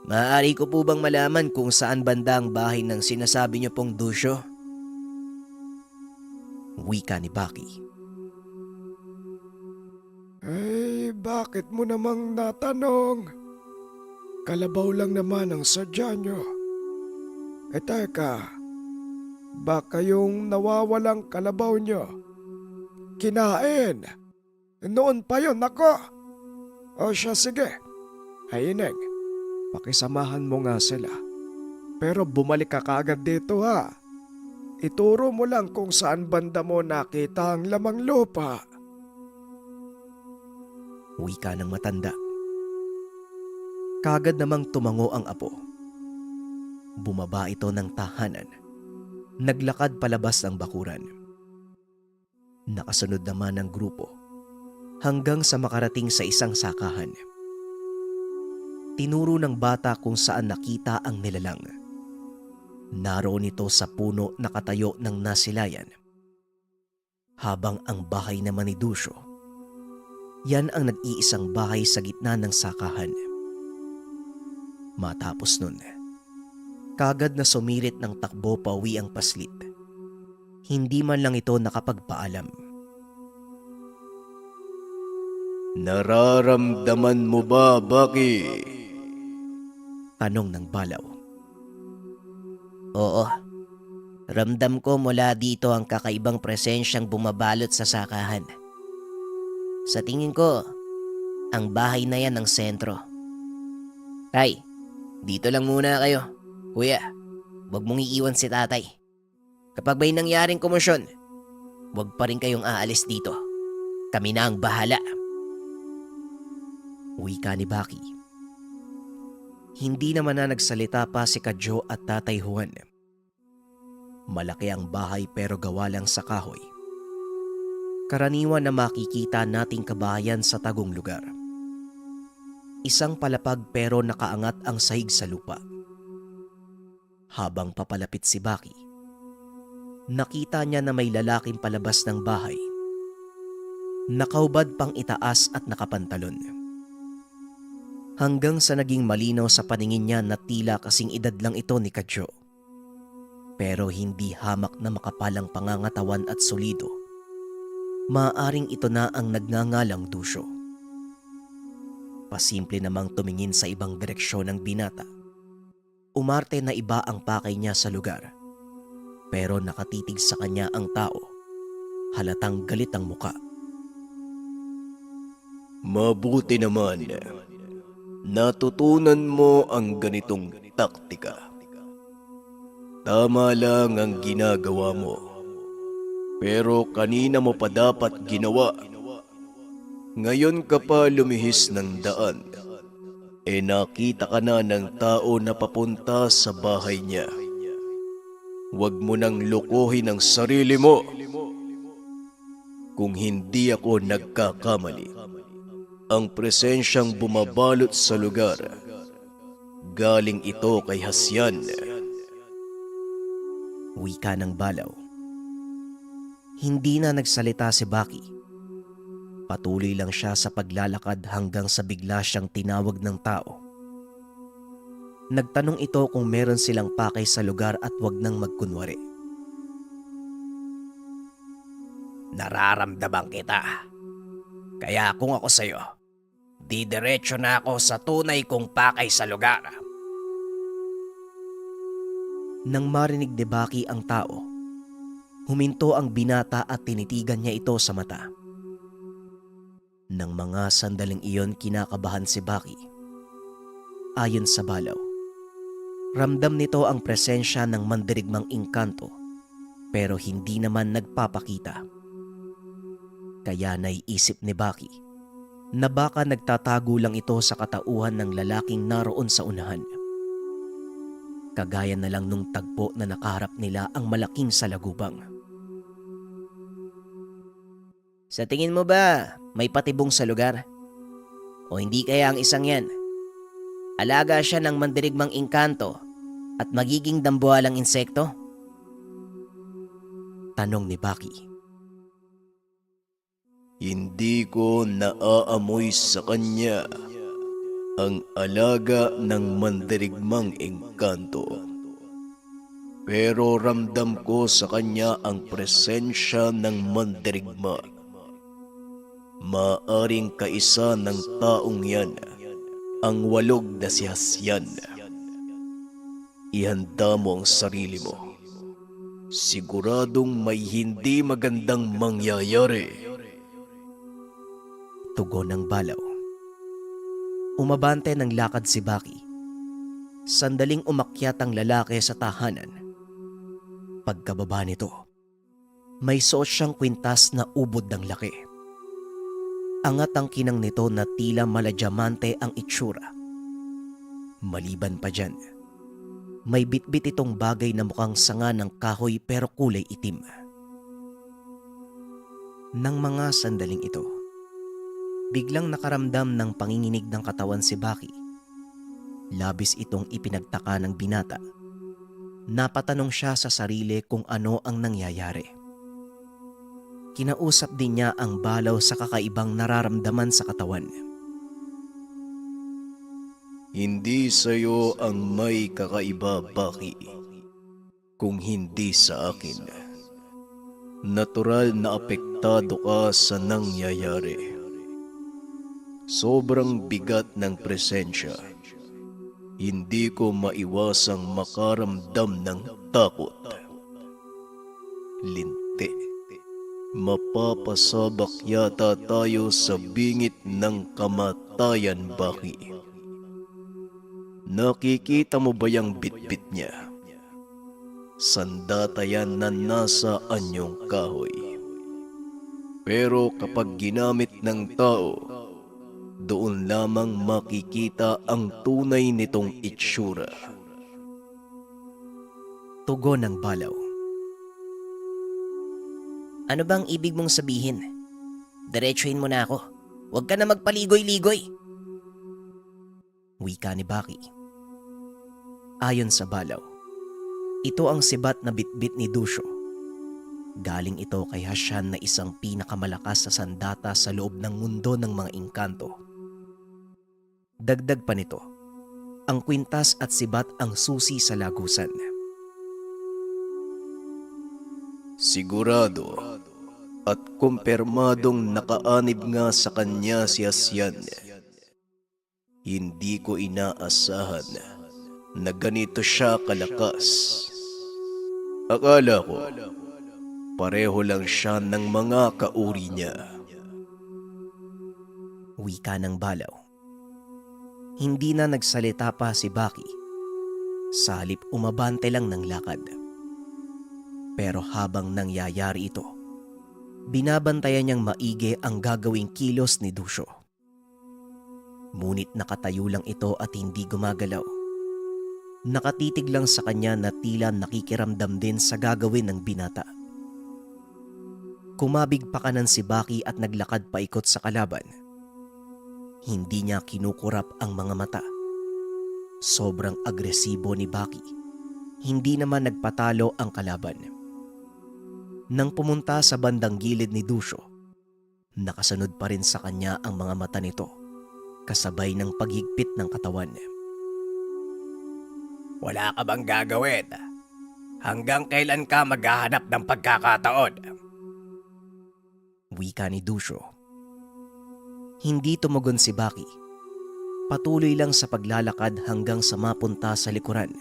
Maaari ko po bang malaman kung saan banda ang bahay ng sinasabi niyo pong Dusyo? Wika ni Baki. Ay, bakit mo namang natanong? Kalabaw lang naman ang sadya nyo. Teka, baka yung nawawalang kalabaw nyo, kinain. Noon pa yun, nako. O siya, sige. Ay, Ineng, pakisamahan mo nga sila. Pero bumalik ka kaagad dito ha. Ituro mo lang kung saan banda mo nakita ang lamang lupa. Wika ng matanda. Kagad namang tumango ang apo. Bumaba ito ng tahanan. Naglakad palabas ng bakuran. Nakasunod naman ang grupo hanggang sa makarating sa isang sakahan. Tinuro ng bata kung saan nakita ang nilalang. Naroon ito sa puno na katayo ng nasilayan. Habang ang bahay naman ni Dusyo, yan ang nag-iisang bahay sa gitna ng sakahan. Matapos nun, kagad na sumirit ng takbo pauwi ang paslit. Hindi man lang ito nakapagpaalam. Nararamdaman mo ba, Baki? Tanong ng balaw. Oo. Ramdam ko mula dito ang kakaibang presensyang bumabalot sa sakahan. Sa tingin ko, ang bahay na yan ang sentro. Tay, dito lang muna kayo. Kuya, huwag mong iiwan si tatay. Kapag may nangyaring komosyon, huwag pa rin kayong aalis dito. Kami na ang bahala. Wika ni Baki. Hindi naman na nagsalita pa si Kadyo at Tatay Juan. Malaki ang bahay pero gawa lang sa kahoy. Karaniwan na makikita nating kabahayan sa tagong lugar. Isang palapag pero nakaangat ang sahig sa lupa. Habang papalapit si Baki, nakita niya na may lalaking palabas ng bahay. Nakaubad pang itaas at nakapantalon. Hanggang sa naging malinaw sa paningin niya na tila kasing edad lang ito ni Kadyo. Pero hindi hamak na makapalang pangangatawan at solido. Maaaring ito na ang nagngangalang Dusyo. Pasimple namang tumingin sa ibang direksyon ng binata. Umarte na iba ang pakay niya sa lugar. Pero nakatitig sa kanya ang tao. Halatang galit ang muka. Mabuti naman. Natutunan mo ang ganitong taktika. Tama lang ang ginagawa mo. Pero kanina mo pa dapat ginawa. Ngayon ka pa lumihis ng daan. Nakita ka na ng tao na papunta sa bahay niya. Huwag mo nang lokohin ang sarili mo. Kung hindi ako nagkakamali, ang presensyang bumabalot sa lugar, galing ito kay Hasyan. Wika ng Balaw. Hindi na nagsalita si Baki. Patuloy lang siya sa paglalakad hanggang sa bigla siyang tinawag ng tao. Nagtanong ito kung meron silang pakay sa lugar at wag nang magkunwari. Nararamdaman kita. Kaya kung ako sa'yo, didiretso na ako sa tunay kong pakay sa lugar. Nang marinig ni Baki ang tao, huminto ang binata at tinitigan niya ito sa mata. Nang mga sandaling iyon kinakabahan si Baki. Ayon sa Balaw, ramdam nito ang presensya ng mandirigmang engkanto pero hindi naman nagpapakita. Kaya naiisip ni Baki na baka nagtatago lang ito sa katauhan ng lalaking naroon sa unahan. Kagaya na lang nung tagpo na nakaharap nila ang malaking salagubang. Sa tingin mo ba may patibong sa lugar? O hindi kaya ang isang yan? Alaga siya ng mandirigmang engkanto at magiging dambuhalang insekto? Tanong ni Baki. Hindi ko naaamoy sa kanya ang alaga ng mandirigmang engkanto. Pero ramdam ko sa kanya ang presensya ng mandirigma. Maaring kaisa ng taong yan, ang walog na si Hasyan. Ihanda mo ang sarili mo. Siguradong may hindi magandang mangyayari. Tugon ng Balaw. Umabante ng lakad si Baki. Sandaling umakyat ang lalaki sa tahanan. Pagkababa nito, may suot siyang kwintas na ubod ng laki. Angat ang kinang nito na tila maladyamante ang itsura. Maliban pa dyan, may bitbit itong bagay na mukhang sanga ng kahoy pero kulay itim. Nang mga sandaling ito, biglang nakaramdam ng panginginig ng katawan si Baki. Labis itong ipinagtaka ng binata. Napatanong siya sa sarili kung ano ang nangyayari. Kinausap din niya ang Balaw sa kakaibang nararamdaman sa katawan. Hindi sa'yo ang may kakaiba, Baki. Kung hindi sa akin. Natural na apektado ka sa nangyayari. Sobrang bigat ng presensya. Hindi ko maiwasang makaramdam ng takot. Linti. Mapapasabak yata tayo sa bingit ng kamatayan, Baki. Nakikita mo ba yung bitbit niya? Sandata yan na nasa anyong kahoy. Pero kapag ginamit ng tao, doon lamang makikita ang tunay nitong itsura. Tugon ng Balaw. Ano bang ibig mong sabihin? Diretsuhin mo na ako. Huwag ka na magpaligoy-ligoy. Wika ni Baki. Ayon sa Balaw, ito ang sibat na bitbit ni Dusyo. Galing ito kay Hasyan na isang pinakamalakas sa sandata sa loob ng mundo ng mga engkanto. Dagdag pa nito, ang kwintas at sibat ang susi sa lagusan. Sigurado at kumpirmadong nakaanib nga sa kanya si Hasyan. Hindi ko inaasahan na ganito siya kalakas. Akala ko, pareho lang siya ng mga kauri niya. Wika ng Balaw. Hindi na nagsalita pa si Baki. Sa halip umabante lang ng lakad. Pero habang nangyayari ito, binabantayan niyang maigi ang gagawing kilos ni Dusyo. Ngunit nakatayo lang ito at hindi gumagalaw. Nakatitig lang sa kanya na tila nakikiramdam din sa gagawin ng binata. Kumabig pa kanan si Baki at naglakad paikot sa kalaban. Hindi niya kinukurap ang mga mata. Sobrang agresibo ni Baki. Hindi naman nagpatalo ang kalaban. Nang pumunta sa bandang gilid ni Dusyo, nakasunod pa rin sa kanya ang mga mata nito, kasabay ng paghigpit ng katawan. Wala ka bang gagawin? Hanggang kailan ka maghahanap ng pagkakataon? Wika ni Dusyo. Hindi tumugon si Baki. Patuloy lang sa paglalakad hanggang sa mapunta sa likuran.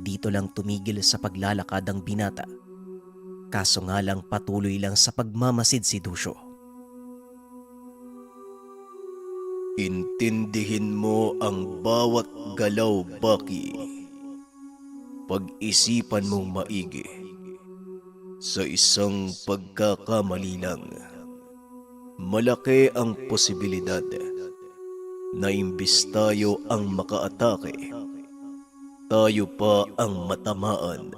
Dito lang tumigil sa paglalakad ang binata. Kaso nga lang patuloy lang sa pagmamasid si Dusyo. Intindihin mo ang bawat galaw, Baki. Pag-isipan mong maigi. Sa isang pagkakamali lang, malaki ang posibilidad na imbis tayo ang makaatake, tayo pa ang matamaan.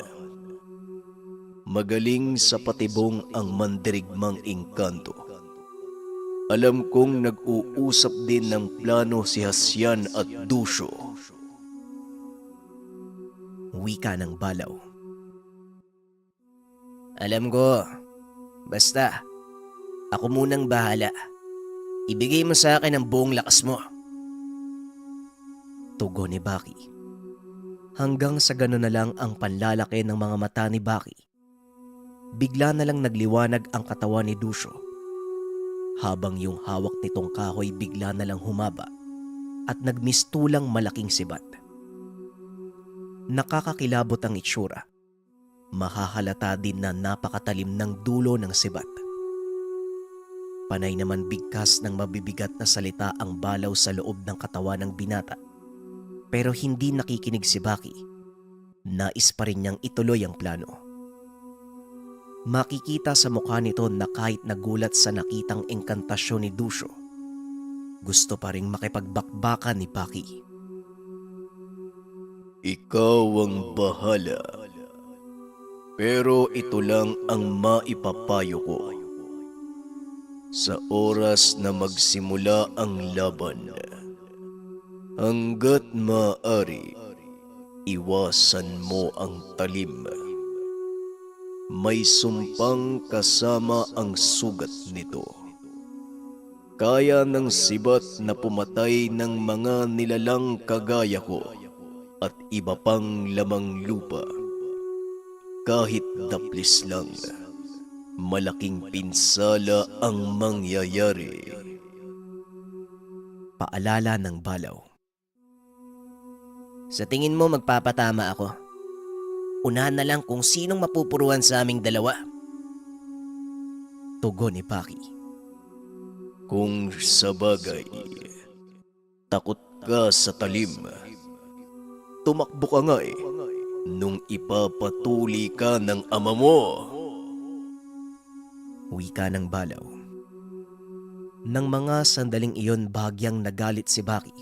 Magaling sa patibong ang mandirigmang engkanto. Alam kong nag-uusap din ng plano si Hasyan at Dusyo. Wika ng Balaw. Alam ko. Basta, ako munang bahala. Ibigay mo sa akin ang buong lakas mo. Tugon ni Baki. Hanggang sa gano'n na lang ang panlalaki ng mga mata ni Baki. Bigla na lang nagliwanag ang katawan ni Dusyo. Habang yung hawak nitong kahoy bigla na lang humaba at nagmistulang malaking sibat. Nakakakilabot ang itsura. Mahahalata din na napakatalim ng dulo ng sibat. Panay naman bigkas ng mabibigat na salita ang balaw sa loob ng katawan ng binata. Pero hindi nakikinig si Baki. Nais pa rin niyang ituloy ang plano. Makikita sa mukha nito na kahit nagulat sa nakitang engkantasyon ni Dusyo, gusto pa rin makipagbakbakan ni Baki. Ikaw ang bahala. Pero ito lang ang maipapayo ko. Sa oras na magsimula ang laban, hanggat maaari, iwasan mo ang talim. May sumpang kasama ang sugat nito. Kaya ng sibat na pumatay ng mga nilalang kagaya ko at iba pang lamang lupa. Kahit daplis lang, malaking pinsala ang mangyayari. Paalala ng Balaw. Sa tingin mo magpapatama ako? Unahan na lang kung sinong mapupuruan sa aming dalawa. Tugon ni Baki. Kung sa bagay, takot ka sa talim. Tumakbo ka nga nung ipapatuli ka ng ama mo. Wika ng Balaw. Nang mga sandaling iyon bahagyang nagalit si Baki.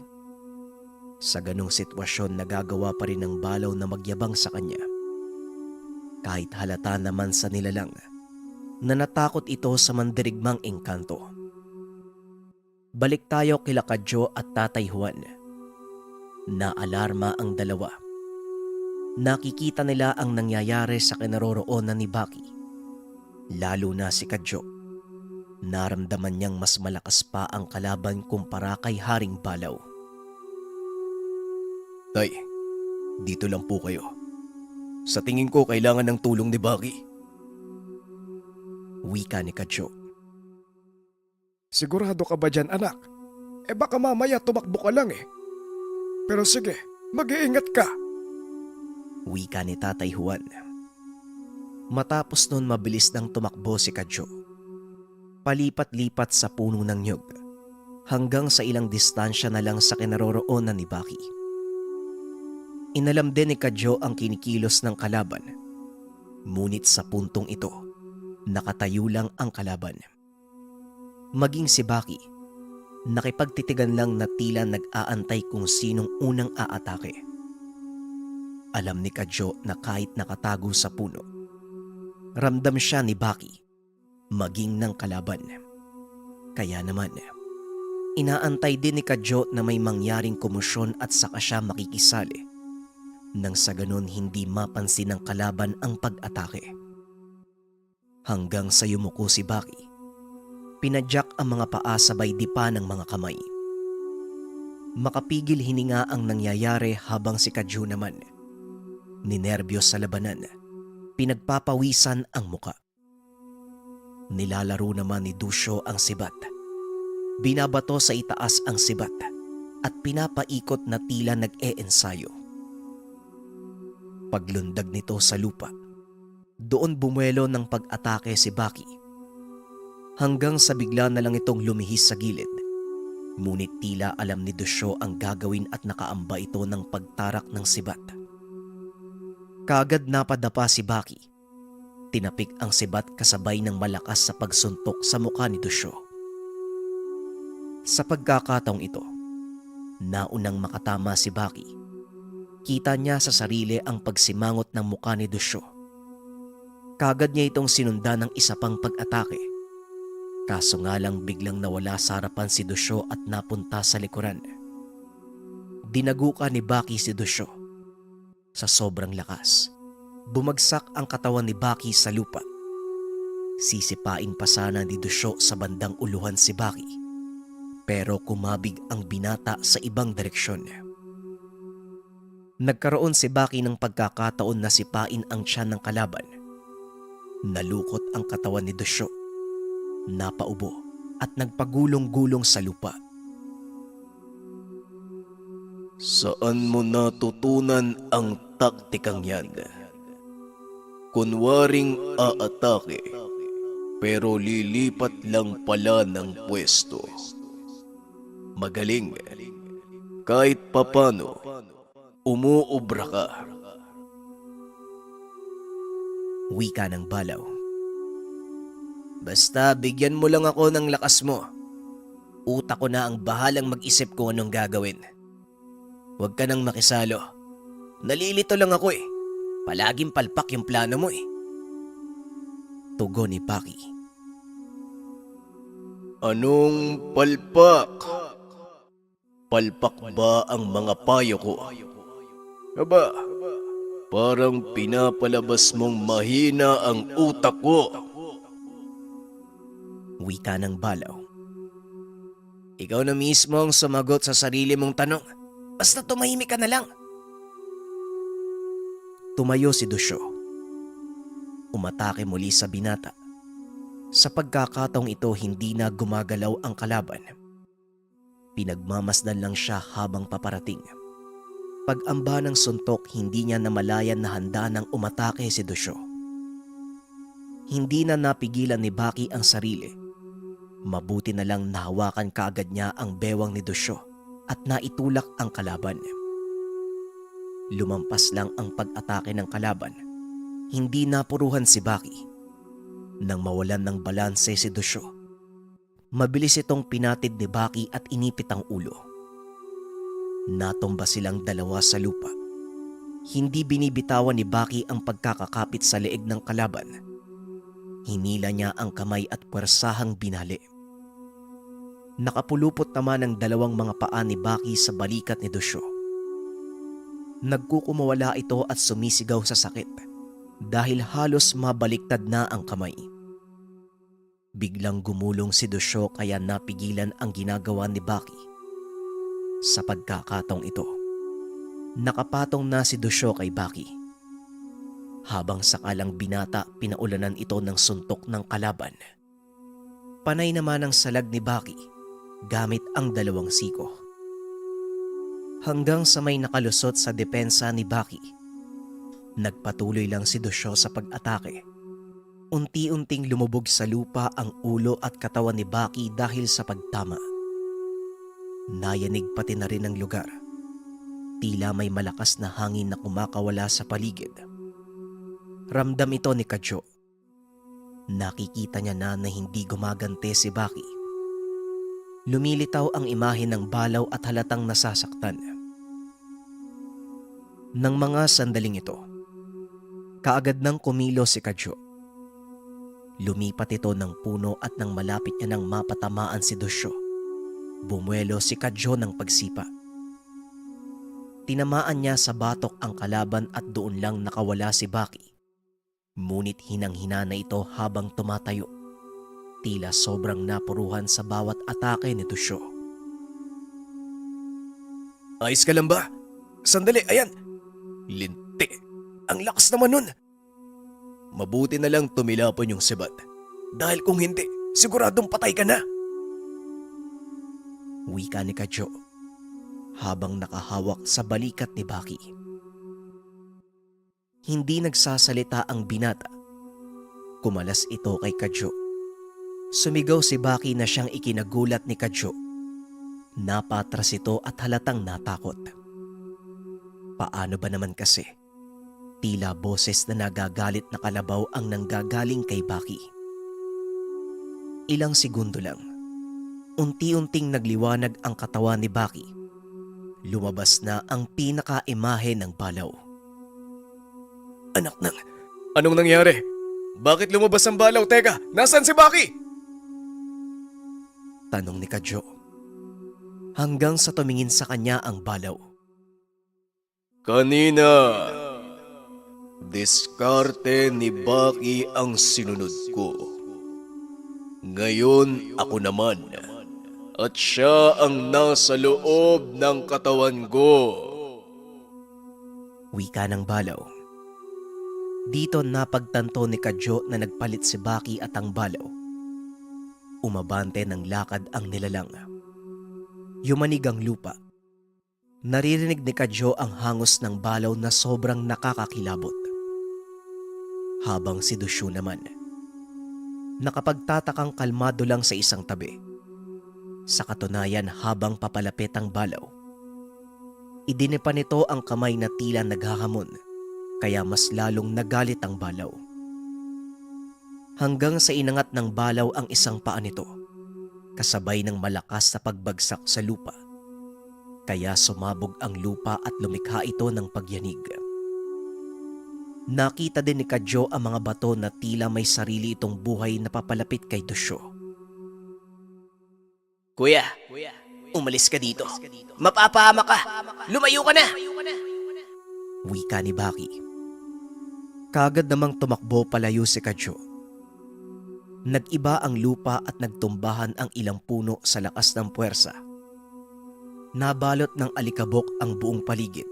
Sa ganong sitwasyon nagagawa pa rin ng Balaw na magyabang sa kanya. Kahit halata naman sa nilalang na natakot ito sa mandirigmang engkanto. Balik tayo kila Kadyo at Tatay Juan. Naalarma ang dalawa. Nakikita nila ang nangyayari sa kinaroroonan ni Baki. Lalo na si Kadyo. Naramdaman niyang mas malakas pa ang kalaban kumpara kay Haring Balaw. Tay, dito lang po kayo. Sa tingin ko kailangan ng tulong ni Baki. Wika ni Kadyo. Sigurado ka ba dyan, anak? Baka mamaya tumakbo ka lang eh. Pero sige, mag-iingat ka. Wika ni Tatay Juan. Matapos nun mabilis nang tumakbo si Kadyo. Palipat-lipat sa puno ng nyug hanggang sa ilang distansya na lang sa kinaroroonan ni Baki. Inalam din ni Kadyo ang kinikilos ng kalaban. Ngunit sa puntong ito, nakatayo lang ang kalaban. Maging si Baki, nakipagtitigan lang na tila nag-aantay kung sinong unang aatake. Alam ni Kadyo na kahit nakatago sa puno, ramdam siya ni Baki, maging ng kalaban. Kaya naman, inaantay din ni Kadyo na may mangyaring komosyon at saka siya makikisali. Nang sa ganon hindi mapansin ng kalaban ang pag-atake. Hanggang sa yumuko si Baki, pinadyak ang mga paa sabay dipa ng mga kamay. Makapigil hininga ang nangyayari habang si Kadyo naman, ninerbiyos sa labanan, pinagpapawisan ang muka. Nilalaro naman ni Dusyo ang sibat. Binabato sa itaas ang sibat at pinapaikot na tila nag-e-ensayo. Paglundag nito sa lupa, doon bumuelo ng pag-atake si Baki. Hanggang sa bigla na lang itong lumihis sa gilid. Ngunit tila alam ni Dusyo ang gagawin at nakaamba ito ng pagtarak ng sibat. Kaagad napadapa si Baki. Tinapik ang sibat kasabay ng malakas sa pagsuntok sa mukha ni Dusyo. Sa pagkakataong ito, naunang makatama si Baki. Kita niya sa sarili ang pagsimangot ng mukha ni Dusyo. Kagad niya itong sinundan ng isa pang pag-atake. Kaso nga lang biglang nawala sa harapan si Dusyo at napunta sa likuran. Dinaguka ni Baki si Dusyo. Sa sobrang lakas, bumagsak ang katawan ni Baki sa lupa. Sisipain pa sana ni Dusyo sa bandang uluhan si Baki. Pero kumabig ang binata sa ibang direksyon. Nagkaroon si Baki ng pagkakataon na sipain ang tiyan ng kalaban. Nalukot ang katawan ni Dusyo. Napaubo at nagpagulong-gulong sa lupa. Saan mo natutunan ang taktikang yan? Kunwaring aatake, pero lilipat lang pala ng pwesto. Magaling. Kahit papano, umuobra ka. Wika ng Balaw. Basta bigyan mo lang ako ng lakas mo. Utak ko na ang bahalang mag-isip kung anong gagawin. Huwag ka nang makisalo. Nalilito lang ako eh. Palaging palpak yung plano mo eh. Tugon ni Baki. Anong palpak? Palpak ba ang mga payo ko? Aba, parang pinapalabas mong mahina ang utak ko. Wika ng Balaw. Ikaw na mismo ang sumagot sa sarili mong tanong. Basta tumahimik ka na lang. Tumayo si Dusyo. Umatake muli sa binata. Sa pagkakataong ito hindi na gumagalaw ang kalaban. Pinagmamasdan lang siya habang paparating. Pag-amba ng suntok hindi niya namalayan na handa nang umatake si Dusyo. Hindi na napigilan ni Baki ang sarili. Mabuti na lang nahawakan kaagad niya ang bewang ni Dusyo at naitulak ang kalaban. Lumampas lang ang pag-atake ng kalaban. Hindi napuruhan si Baki. Nang mawalan ng balanse si Dusyo, mabilis itong pinatid ni Baki at inipit ang ulo. Natumba silang dalawa sa lupa. Hindi binibitawan ni Baki ang pagkakakapit sa leeg ng kalaban. Hinila niya ang kamay at puwersahang binali. Nakapulupot naman ang dalawang mga paa ni Baki sa balikat ni Dusyo. Nagkukumawala ito at sumisigaw sa sakit dahil halos mabaliktad na ang kamay. Biglang gumulong si Dusyo kaya napigilan ang ginagawa ni Baki. Sa pagkakataong ito, Nakapatong na si Dusyo kay Baki. Habang sakalang binata, pinaulanan ito ng suntok ng kalaban. Panay naman ang salag ni Baki gamit ang 2 siko. Hanggang sa may nakalusot sa depensa ni Baki. Nagpatuloy lang si Dusyo sa pag-atake. Unti-unting lumubog sa lupa ang ulo at katawan ni Baki dahil sa pagtama. Nayanig pati na rin ang lugar. Tila may malakas na hangin na kumakawala sa paligid. Ramdam ito ni Kadyo. Nakikita niya na hindi gumagante si Baki. Lumilitaw ang imahe ng balaw at halatang nasasaktan. Nang mga sandaling ito, kaagad nang kumilo si Kadyo. Lumipat ito ng puno at nang malapit niya nang mapatamaan si Dusyo, bumuelo si Kadyo ng pagsipa. Tinamaan niya sa batok ang kalaban at doon lang nakawala si Baki. Ngunit hinang-hina na ito habang tumatayo. Tila sobrang napuruhan sa bawat atake ni Dusyo. Ayos ka lang ba? Sandali, ayan. Linti. Ang lakas naman nun. Mabuti na lang tumilapon yung sibat. Dahil kung hindi, siguradong patay ka na. Wika ni Kadyo habang nakahawak sa balikat ni Baki. Hindi nagsasalita ang binata. Kumalas ito kay Kadyo. Sumigaw si Baki na siyang ikinagulat ni Kadyo. Napatras ito at halatang natakot. Paano ba naman kasi? Tila boses na nagagalit na kalabaw ang nanggagaling kay Baki. Ilang segundo lang, unti-unting nagliwanag ang katawan ni Baki. Lumabas na ang pinaka-imahe ng balaw. Anak nang, anong nangyari? Bakit lumabas ang balaw? Teka, nasaan si Baki? Tanong ni Kadyo. Hanggang sa tumingin sa kanya ang balaw. Kanina, diskarte ni Baki ang sinunod ko. Ngayon ako naman, at siya ang nasa loob ng katawan ko. Wika ng balaw. Dito napagtanto ni Kadyo na nagpalit si Baki at ang balaw. Umabante ng lakad ang nilalang. Yumanig ang lupa. Naririnig ni Kadyo ang hangos ng balaw na sobrang nakakakilabot. Habang si Dusyo naman, nakapagtatakang kalmado lang sa isang tabi. Sa katunayan habang papalapit ang balaw, idinipa nito ang kamay na tila naghahamon, kaya mas lalong nagalit ang balaw. Hanggang sa inangat ng balaw ang isang paa nito, kasabay ng malakas na pagbagsak sa lupa. Kaya sumabog ang lupa at lumikha ito ng pagyanig. Nakita din ni Kadyo ang mga bato na tila may sarili itong buhay na papalapit kay Dusyo. Kuya, umalis ka dito. Mapapahama ka. Lumayo ka na. Wika ni Baki. Kagad namang tumakbo palayo si Kadyo. Nag-iba ang lupa at nagtumbahan ang ilang puno sa lakas ng puwersa. Nabalot ng alikabok ang buong paligid.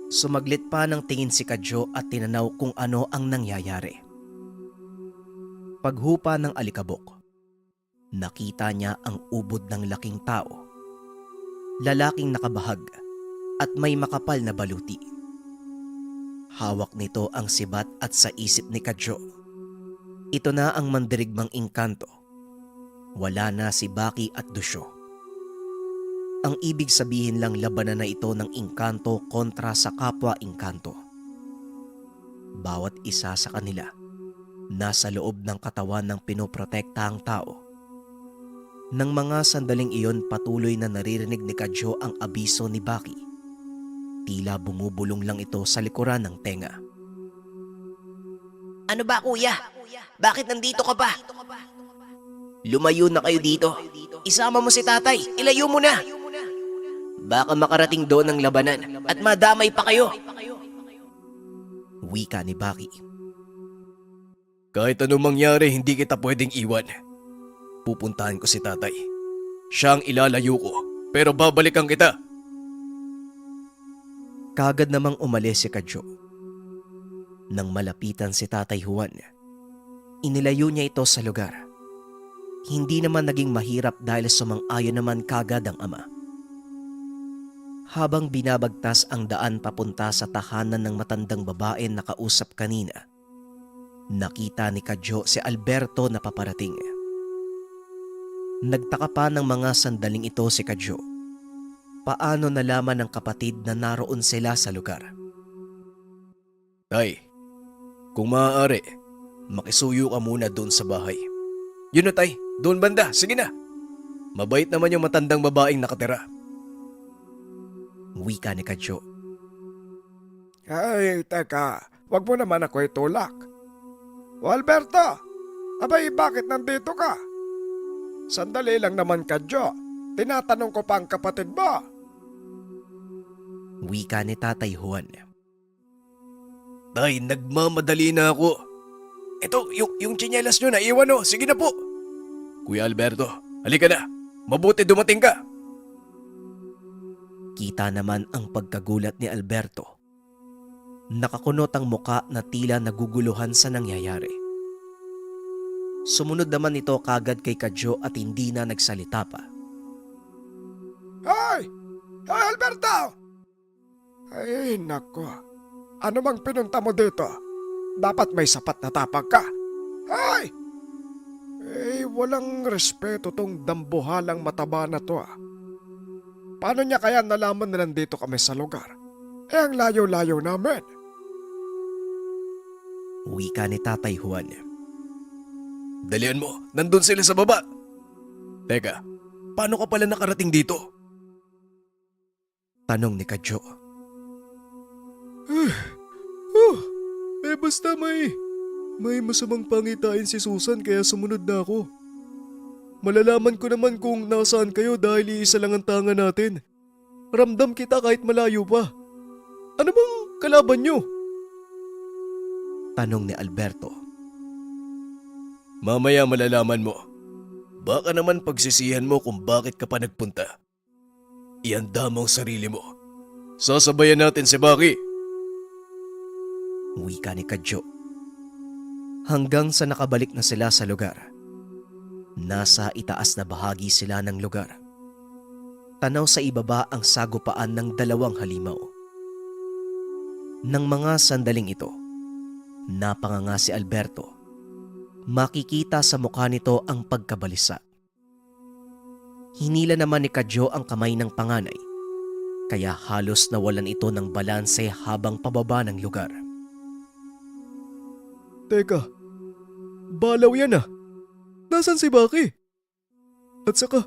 Sumaglit pa ng tingin si Kadyo at tinanaw kung ano ang nangyayari. Paghupa ng alikabok, nakita niya ang ubod ng laking tao. Lalaking nakabahag at may makapal na baluti. Hawak nito ang sibat at sa isip ni Kadyo, ito na ang mandirigmang engkanto. Wala na si Baki at Dusyo. Ang ibig sabihin lang labanan na ito ng engkanto kontra sa kapwa-engkanto. Bawat isa sa kanila nasa loob ng katawan ng pinoprotektahang tao. Nang mga sandaling iyon patuloy na naririnig ni Kadyo ang abiso ni Baki. Tila bumubulong lang ito sa likuran ng tenga. Ano ba kuya? Bakit nandito ka pa? Lumayo na kayo dito. Isama mo si tatay. Ilayo mo na. Baka makarating doon ang labanan at madamay pa kayo. Wika ni Baki. Kahit anong mangyari, hindi kita pwedeng iwan. Pupuntahan ko si tatay. Siya ang ilalayo ko, pero babalikan kita. Kagad namang umalis si Kadyo. Nang malapitan si Tatay Juan, inilayo niya ito sa lugar. Hindi naman naging mahirap dahil sumang-ayon naman kagad ang ama. Habang binabagtas ang daan papunta sa tahanan ng matandang babae na kausap kanina, nakita ni Kadyo si Alberto na paparating. Nagtaka pa ng mga sandaling ito si Kadyo. Paano nalaman ng kapatid na naroon sila sa lugar? Tay, kung maaari, makisuyo ka muna doon sa bahay. Yun na tay, doon banda, sige na. Mabait naman yung matandang babaeng nakatira. Wika ni Kadyo. Ay, teka, wag mo naman ako itulak. O Alberto, abay bakit nandito ka? Sandali lang naman, Kadyo. Tinatanong ko pa ang kapatid mo. Wika ni Tatay Juan. Tay, nagmamadali na ako. Ito, yung tsinelas nyo na iwan o. Sige na po. Kuya Alberto, halika na. Mabuti dumating ka. Kita naman ang pagkagulat ni Alberto. Nakakunot ang muka na tila naguguluhan sa nangyayari. Sumunod naman ito kagad kay Kadyo at hindi na nagsalita pa. Hoy! Hoy, Alberto! Ay, nako. Ano mang pinunta mo dito? Dapat may sapat na tapag ka. Hoy! Walang respeto tong dambuhalang mataba na to ah. Paano niya kaya nalaman na nandito kami sa lugar? Ang layo-layo namin. Wika ni Tatay Juan. Dalian mo, nandun sila sa baba. Teka, paano ka pala nakarating dito? Tanong ni Kadyo. Basta may masamang pangitain si Susan kaya sumunod na ako. Malalaman ko naman kung nasaan kayo dahil iisa lang ang tanga natin. Ramdam kita kahit malayo pa. Ano bang kalaban nyo? Tanong ni Alberto. Mamaya malalaman mo. Baka naman pagsisihan mo kung bakit ka pa nagpunta. Ihanda mo ang sarili mo. Sasabayan natin si Baki. Wika ni Kadyo. Hanggang sa nakabalik na sila sa lugar. Nasa itaas na bahagi sila ng lugar. Tanaw sa ibaba ang sagupaan ng 2 halimaw. Nang mga sandaling ito, napanganga si Alberto. Makikita sa mukha nito ang pagkabalisa. Hinila naman ni Kadyo ang kamay ng panganay, kaya halos nawalan ito ng balanse habang pababa ng lugar. Teka, balaw yan ah. Nasaan si Baki? At saka,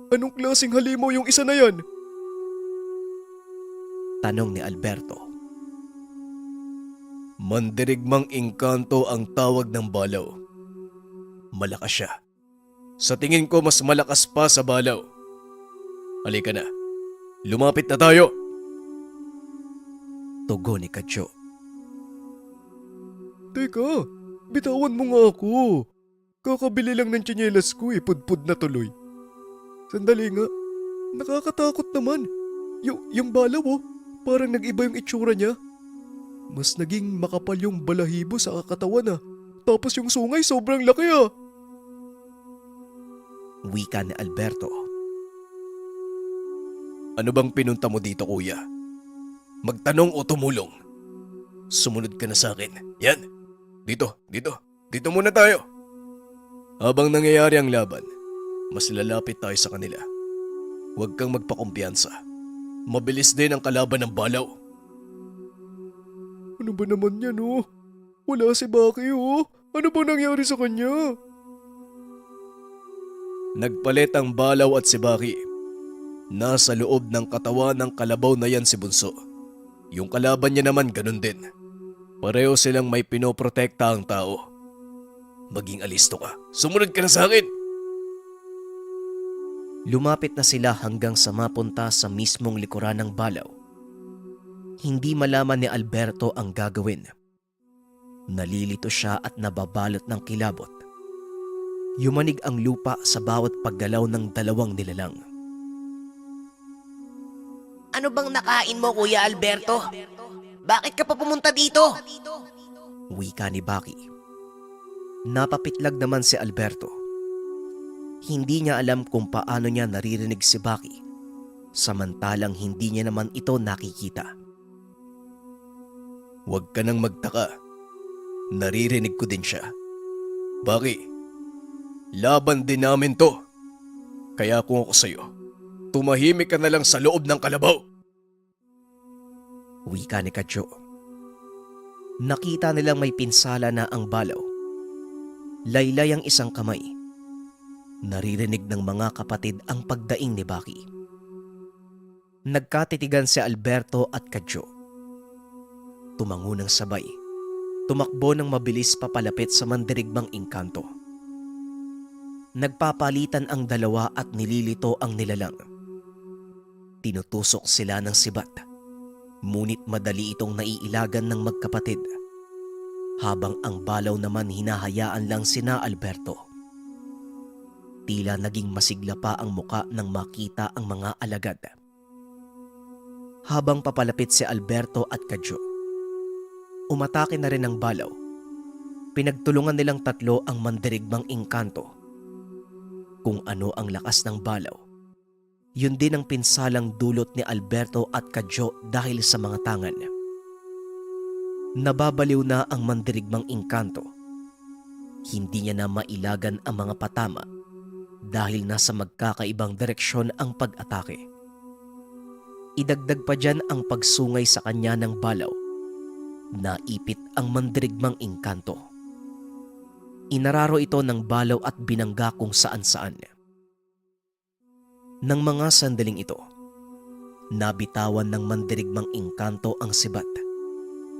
anong klaseng halimaw yung isa na yan? Tanong ni Alberto. Mandirigmang engkanto ang tawag ng balaw. Malakas siya. Sa tingin ko mas malakas pa sa balaw. Halika na. Lumapit na tayo. Tugon ni Kadyo. Teka, bitawan mo nga ako. Kakabili lang ng tsinelas ko pudpud na tuloy. Sandali nga, nakakatakot naman. Yung balaw parang nag-iba yung itsura niya. Mas naging makapal yung balahibo sa katawan Tapos yung sungay sobrang laki Wika ni Alberto. Ano bang pinunta mo dito, kuya? Magtanong o tumulong? Sumunod ka na sa akin. Yan. Dito muna tayo. Habang nangyayari ang laban, mas lalapit tayo sa kanila. Huwag kang magpakumpiyansa. Mabilis din ang kalaban ng balaw. Ano ba naman yan Wala si Baki Ano ba nangyari sa kanya? Nagpalit ang balaw at si Baki. Nasa loob ng katawan ng kalabaw na yan si Bunso. Yung kalaban niya naman ganun din. Pareho silang may pinoprotekta ang tao. Maging alisto ka. Sumunod ka na sa akin. Lumapit na sila hanggang sa mapunta sa mismong likuran ng balaw. Hindi malaman ni Alberto ang gagawin. Nalilito siya at nababalot ng kilabot. Yumanig ang lupa sa bawat paggalaw ng 2 nilalang. Ano bang nakain mo, Kuya Alberto? Bakit ka pa pumunta dito? Wika ni Baki. Napapitlag naman si Alberto. Hindi niya alam kung paano niya naririnig si Baki, samantalang hindi niya naman ito nakikita. Huwag ka nang magtaka. Naririnig ko din siya. Baki, laban din namin to. Kaya kung ako sa'yo, tumahimik ka na lang sa loob ng kalabaw. Wika ni Kadyo. Nakita nilang may pinsala na ang balaw. Laylay ang isang kamay. Naririnig ng mga kapatid ang pagdaing ni Baki. Nagkatitigan si Alberto at Kadyo. Tumango ng sabay. Tumakbo ng mabilis papalapit sa mandirigmang engkanto. Nagpapalitan ang dalawa at nililito ang nilalang. Tinutusok sila ng sibat, ngunit madali itong naiilagan ng magkapatid, habang ang balaw naman hinahayaan lang sina Alberto. Tila naging masigla pa ang muka nang makita ang mga alagad. Habang papalapit si Alberto at Kadyo, umatake na rin ang balaw. Pinagtulungan nilang tatlo ang mandirigmang engkanto. Kung ano ang lakas ng balaw, yun din ang pinsalang dulot ni Alberto at Kadyo dahil sa mga tangan. Nababaliw na ang mandirigmang engkanto. Hindi niya na mailagan ang mga patama dahil nasa magkakaibang direksyon ang pag-atake. Idagdag pa dyan ang pagsungay sa kanya ng balaw. Naipit ang mandirigmang engkanto. Inararo ito ng balaw at binangga kung saan-saan. Nang mga sandaling ito, nabitawan ng mandirigmang engkanto ang sibat,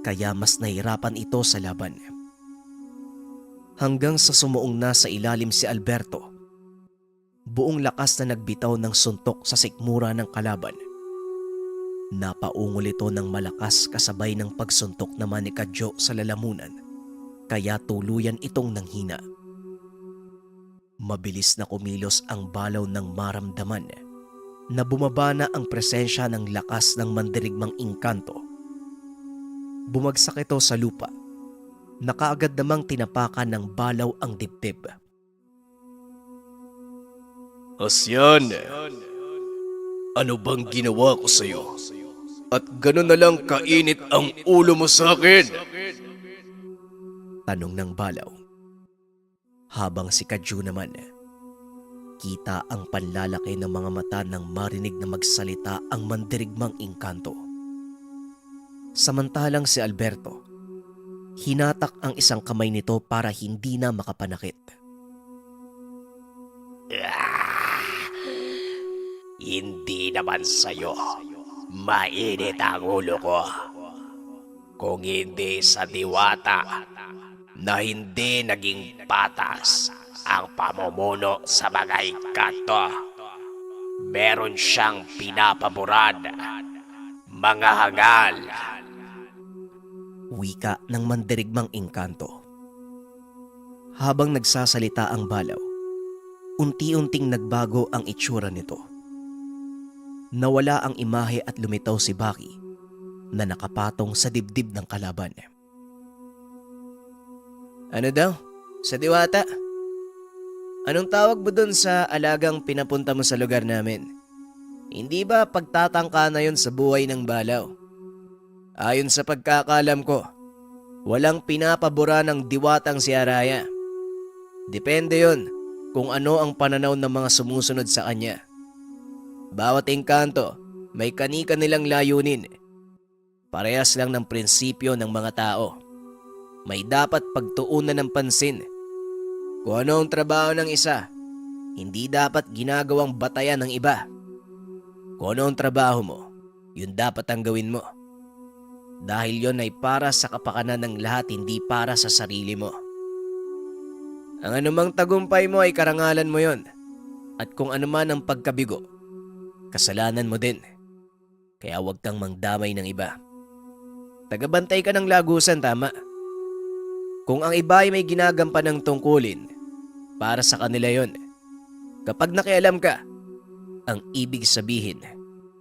kaya mas nahirapan ito sa laban. Hanggang sa sumuong na sa ilalim si Alberto, buong lakas na nagbitaw ng suntok sa sikmura ng kalaban. Napaungol ito ng malakas kasabay ng pagsuntok naman ni Kadyo sa lalamunan, kaya tuluyan itong nanghina. Mabilis na kumilos ang balaw ng maramdaman na bumaba na ang presensya ng lakas ng mandirigmang engkanto. Bumagsak ito sa lupa, na kaagad namang tinapakan ng balaw ang dibdib. Asyan, ano bang ginawa ko sa'yo? At gano'n na lang kainit ang ulo mo sa akin? Tanong ng balaw. Habang si Kadyo naman, kita ang panlalaki ng mga mata nang marinig na magsalita ang mandirigmang engkanto. Samantalang si Alberto, hinatak ang isang kamay nito para hindi na makapanakit. Hindi naman sa'yo mainit ang ulo ko. Kung hindi sa diwata na hindi naging patas ang pamumuno sa mga engkanto. Meron siyang pinapaboran, mga hangal. Wika ng mandirigmang engkanto. Habang nagsasalita ang balaw, unti-unting nagbago ang itsura nito. Nawala ang imahe at lumitaw si Baki na nakapatong sa dibdib ng kalaban. Ano daw? Sa diwata? Anong tawag mo dun sa alagang pinapunta mo sa lugar namin? Hindi ba pagtatangka na yun sa buhay ng balaw? Ayon sa pagkakalam ko, walang pinapabura ng diwatang si Araya. Depende yun kung ano ang pananaw ng mga sumusunod sa kanya. Bawat engkanto may kani-kanilang layunin. Parehas lang ng prinsipyo ng mga tao. May dapat pagtuunan ng pansin. Kung ano ang trabaho ng isa, hindi dapat ginagawang batayan ng iba. Kung ano ang trabaho mo, yun dapat ang gawin mo. Dahil yun ay para sa kapakanan ng lahat, hindi para sa sarili mo. Ang anumang tagumpay mo ay karangalan mo yon. At kung anuman ang pagkabigo, kasalanan mo din. Kaya huwag kang mangdamay ng iba. Tagabantay ka ng lagusan, tama. Kung ang iba ay may ginagampan ng tungkulin, para sa kanila yon. Kapag nakialam ka, ang ibig sabihin,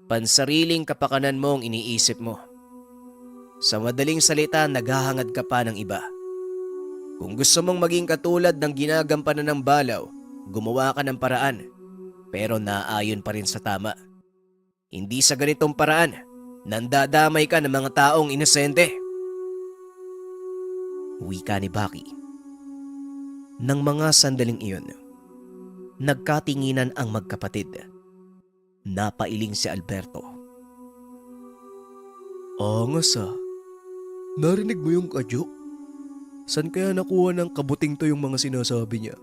Pansariling kapakanan mo ang iniisip mo. Sa madaling salita, naghahangad ka pa ng iba. Kung gusto mong maging katulad ng ginagampanan ng balaw, gumawa ka ng paraan. Pero naayon pa rin sa tama. Hindi sa ganitong paraan, nandadamay ka ng mga taong inosente. Wika ni Baki. Nang mga sandaling iyon, nagkatinginan ang magkapatid. Napailing si Alberto. Angas ah. Narinig mo yung kadyo? San kaya nakuha ng kabuting to yung mga sinasabi niya?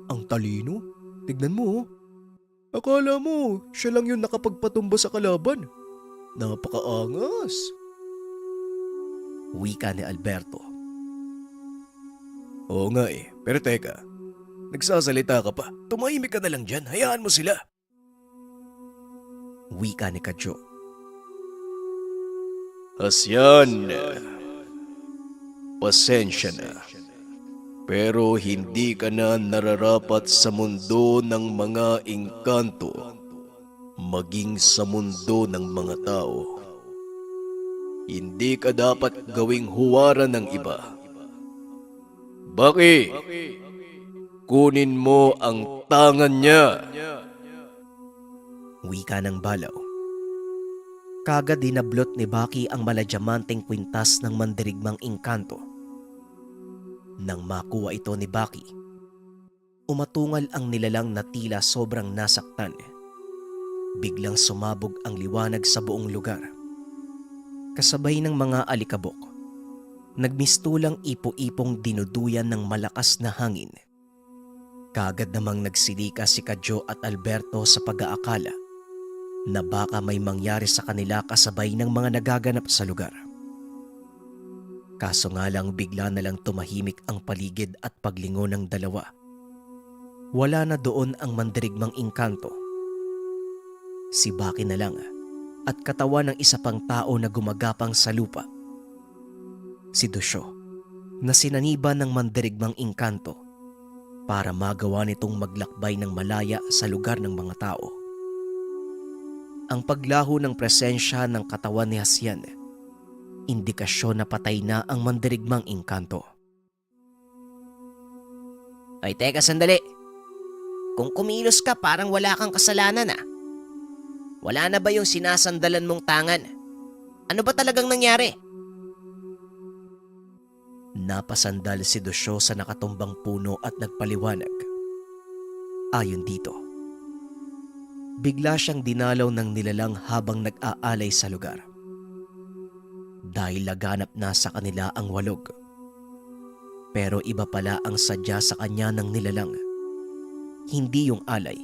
Ang talino? Tignan mo oh. Akala mo, siya lang yung nakapagpatumba sa kalaban. Napakaangas. Wika ni Alberto. Oo nga eh, pero teka. Nagsasalita ka pa. Tumahimik ka na lang dyan, hayaan mo sila. Wika ni Kadyo. Asyan. Pasensya na. Pero hindi ka na nararapat sa mundo ng mga engkanto, maging sa mundo ng mga tao. Hindi ka dapat gawing huwaran ng iba. Baki, kunin mo ang tangan niya. Wika ng balaw. Kagad dinablot ni Baki ang maladyamanteng kwintas ng mandirigmang engkanto. Nang makuha ito ni Baki, umatungal ang nilalang na tila sobrang nasaktan. Biglang sumabog ang liwanag sa buong lugar. Kasabay ng mga alikabok, nagmistulang ipo-ipong dinuduyan ng malakas na hangin. Kagad namang nagsilika si Kadyo at Alberto sa pag-aakala na baka may mangyari sa kanila kasabay ng mga nagaganap sa lugar. Kaso nga lang bigla na lang tumahimik ang paligid at paglingon ng dalawa. Wala na doon ang mandirigmang engkanto. Si Baki na lang at katawan ng isa pang tao na gumagapang sa lupa. Si Dusyo na sinaniban ng mandirigmang engkanto para magawa nitong maglakbay ng malaya sa lugar ng mga tao. Ang paglaho ng presensya ng katawan ni Hasyan, indikasyon na patay na ang mandirigmang engkanto. Ay teka sandali. Kung kumilos ka parang wala kang kasalanan ah. Wala na ba yung sinasandalan mong tangan? Ano ba talagang nangyari? Napasandal si Dusyo sa nakatumbang puno at nagpaliwanag. Ayon dito, bigla siyang dinalaw ng nilalang habang nag-aalay sa lugar. Dahil laganap na sa kanila ang walog. Pero iba pala ang sadya sa kanya ng nilalang. Hindi yung alay,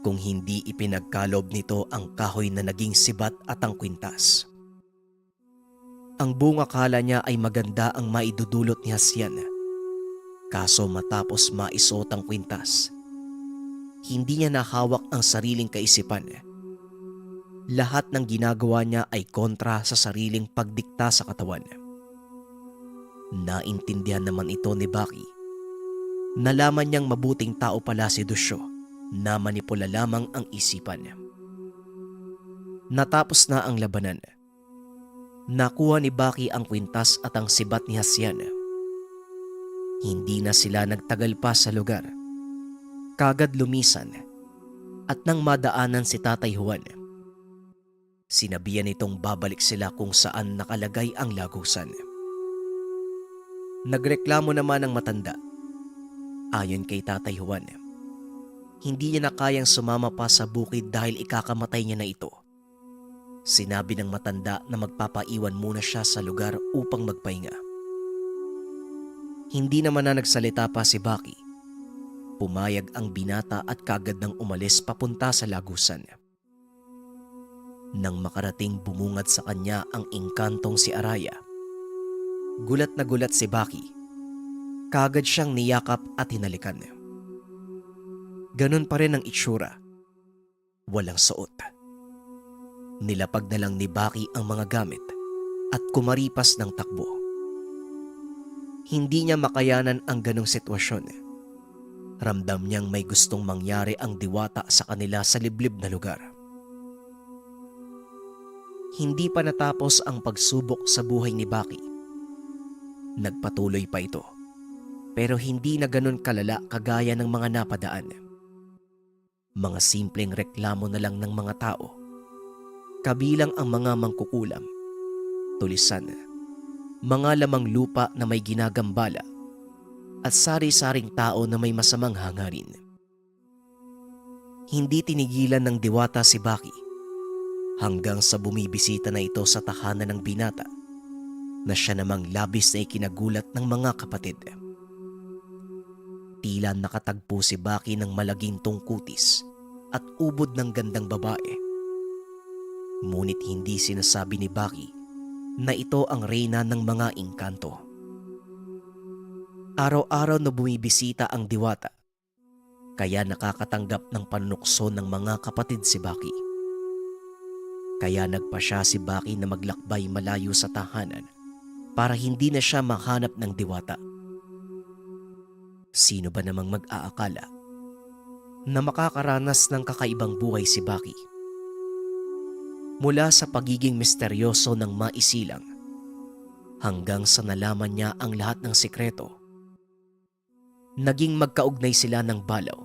kung hindi ipinagkalob nito ang kahoy na naging sibat at ang kwintas. Ang bunga kala niya ay maganda ang maidudulot ni Hasyan. Kaso matapos maisuot ang kwintas, hindi niya nahawak ang sariling kaisipan. Lahat ng ginagawa niya ay kontra sa sariling pagdikta sa katawan. Naintindihan naman ito ni Baki. Nalaman niyang mabuting tao pala si Dusyo na manipula lamang ang isipan. Natapos na ang labanan. Nakuha ni Baki ang kwintas at ang sibat ni Hasyan. Hindi na sila nagtagal pa sa lugar. Kagad lumisan at nang madaanan si Tatay Juan, sinabihan nitong babalik sila kung saan nakalagay ang lagusan. Nagreklamo naman ang matanda. Ayon kay Tatay Juan, hindi niya na kayang sumama pa sa bukid dahil ikakamatay niya na ito. Sinabi ng matanda na magpapaiwan muna siya sa lugar upang magpahinga. Hindi naman na nagsalita pa si Baki. Pumayag ang binata at kagad nang umalis papunta sa lagusan. Nang makarating bumungad sa kanya ang engkantong si Araya. Gulat na gulat si Baki. Kagad siyang niyakap at hinalikan. Ganon pa rin ang itsura. Walang suot. Nilapag na lang ni Baki ang mga gamit at kumaripas ng takbo. Hindi niya makayanan ang ganong sitwasyon. Ramdam niyang may gustong mangyari ang diwata sa kanila sa liblib na lugar. Hindi pa natapos ang pagsubok sa buhay ni Baki. Nagpatuloy pa ito, pero hindi na ganun kalala kagaya ng mga napadaan. Mga simpleng reklamo na lang ng mga tao, kabilang ang mga mangkukulam, tulisan, mga lamang lupa na may ginagambala, at sari-saring tao na may masamang hangarin. Hindi tinigilan ng diwata si Baki hanggang sa bumibisita na ito sa tahanan ng binata na siya namang labis na ikinagulat ng mga kapatid. Tila nakatagpo si Baki ng malagintong kutis at ubod ng gandang babae. Ngunit hindi sinasabi ni Baki na ito ang reyna ng mga engkanto. Araw-araw na bumibisita ang diwata, kaya nakakatanggap ng panukso ng mga kapatid si Baki. Kaya nagpasya si Baki na maglakbay malayo sa tahanan para hindi na siya mahanap ng diwata. Sino ba namang mag-aakala na makakaranas ng kakaibang buhay si Baki? Mula sa pagiging misteryoso ng maisilang hanggang sa nalaman niya ang lahat ng sikreto. Naging magkaugnay sila ng balaw.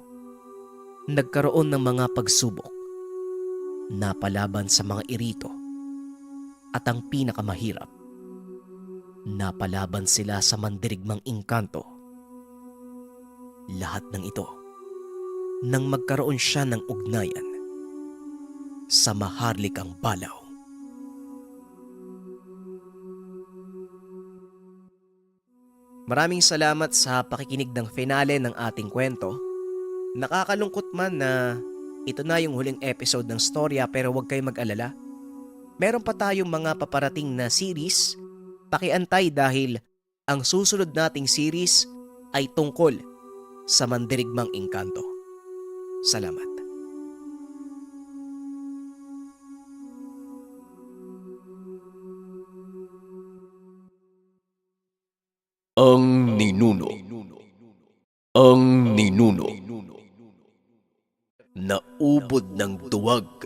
Nagkaroon ng mga pagsubok. Napalaban sa mga irito. At ang pinakamahirap, napalaban sila sa mandirigmang engkanto. Lahat ng ito nang magkaroon siya ng ugnayan sa maharlikang balaw. Maraming salamat sa pakikinig ng finale ng ating kwento. Nakakalungkot man na ito na yung huling episode ng storya, pero huwag kayong mag-alala. Meron pa tayong mga paparating na series. Pakiantay dahil ang susunod nating series ay tungkol sa mandirigmang engkanto. Salamat. Ang ninuno. Ang ninuno. Naubod ng duwag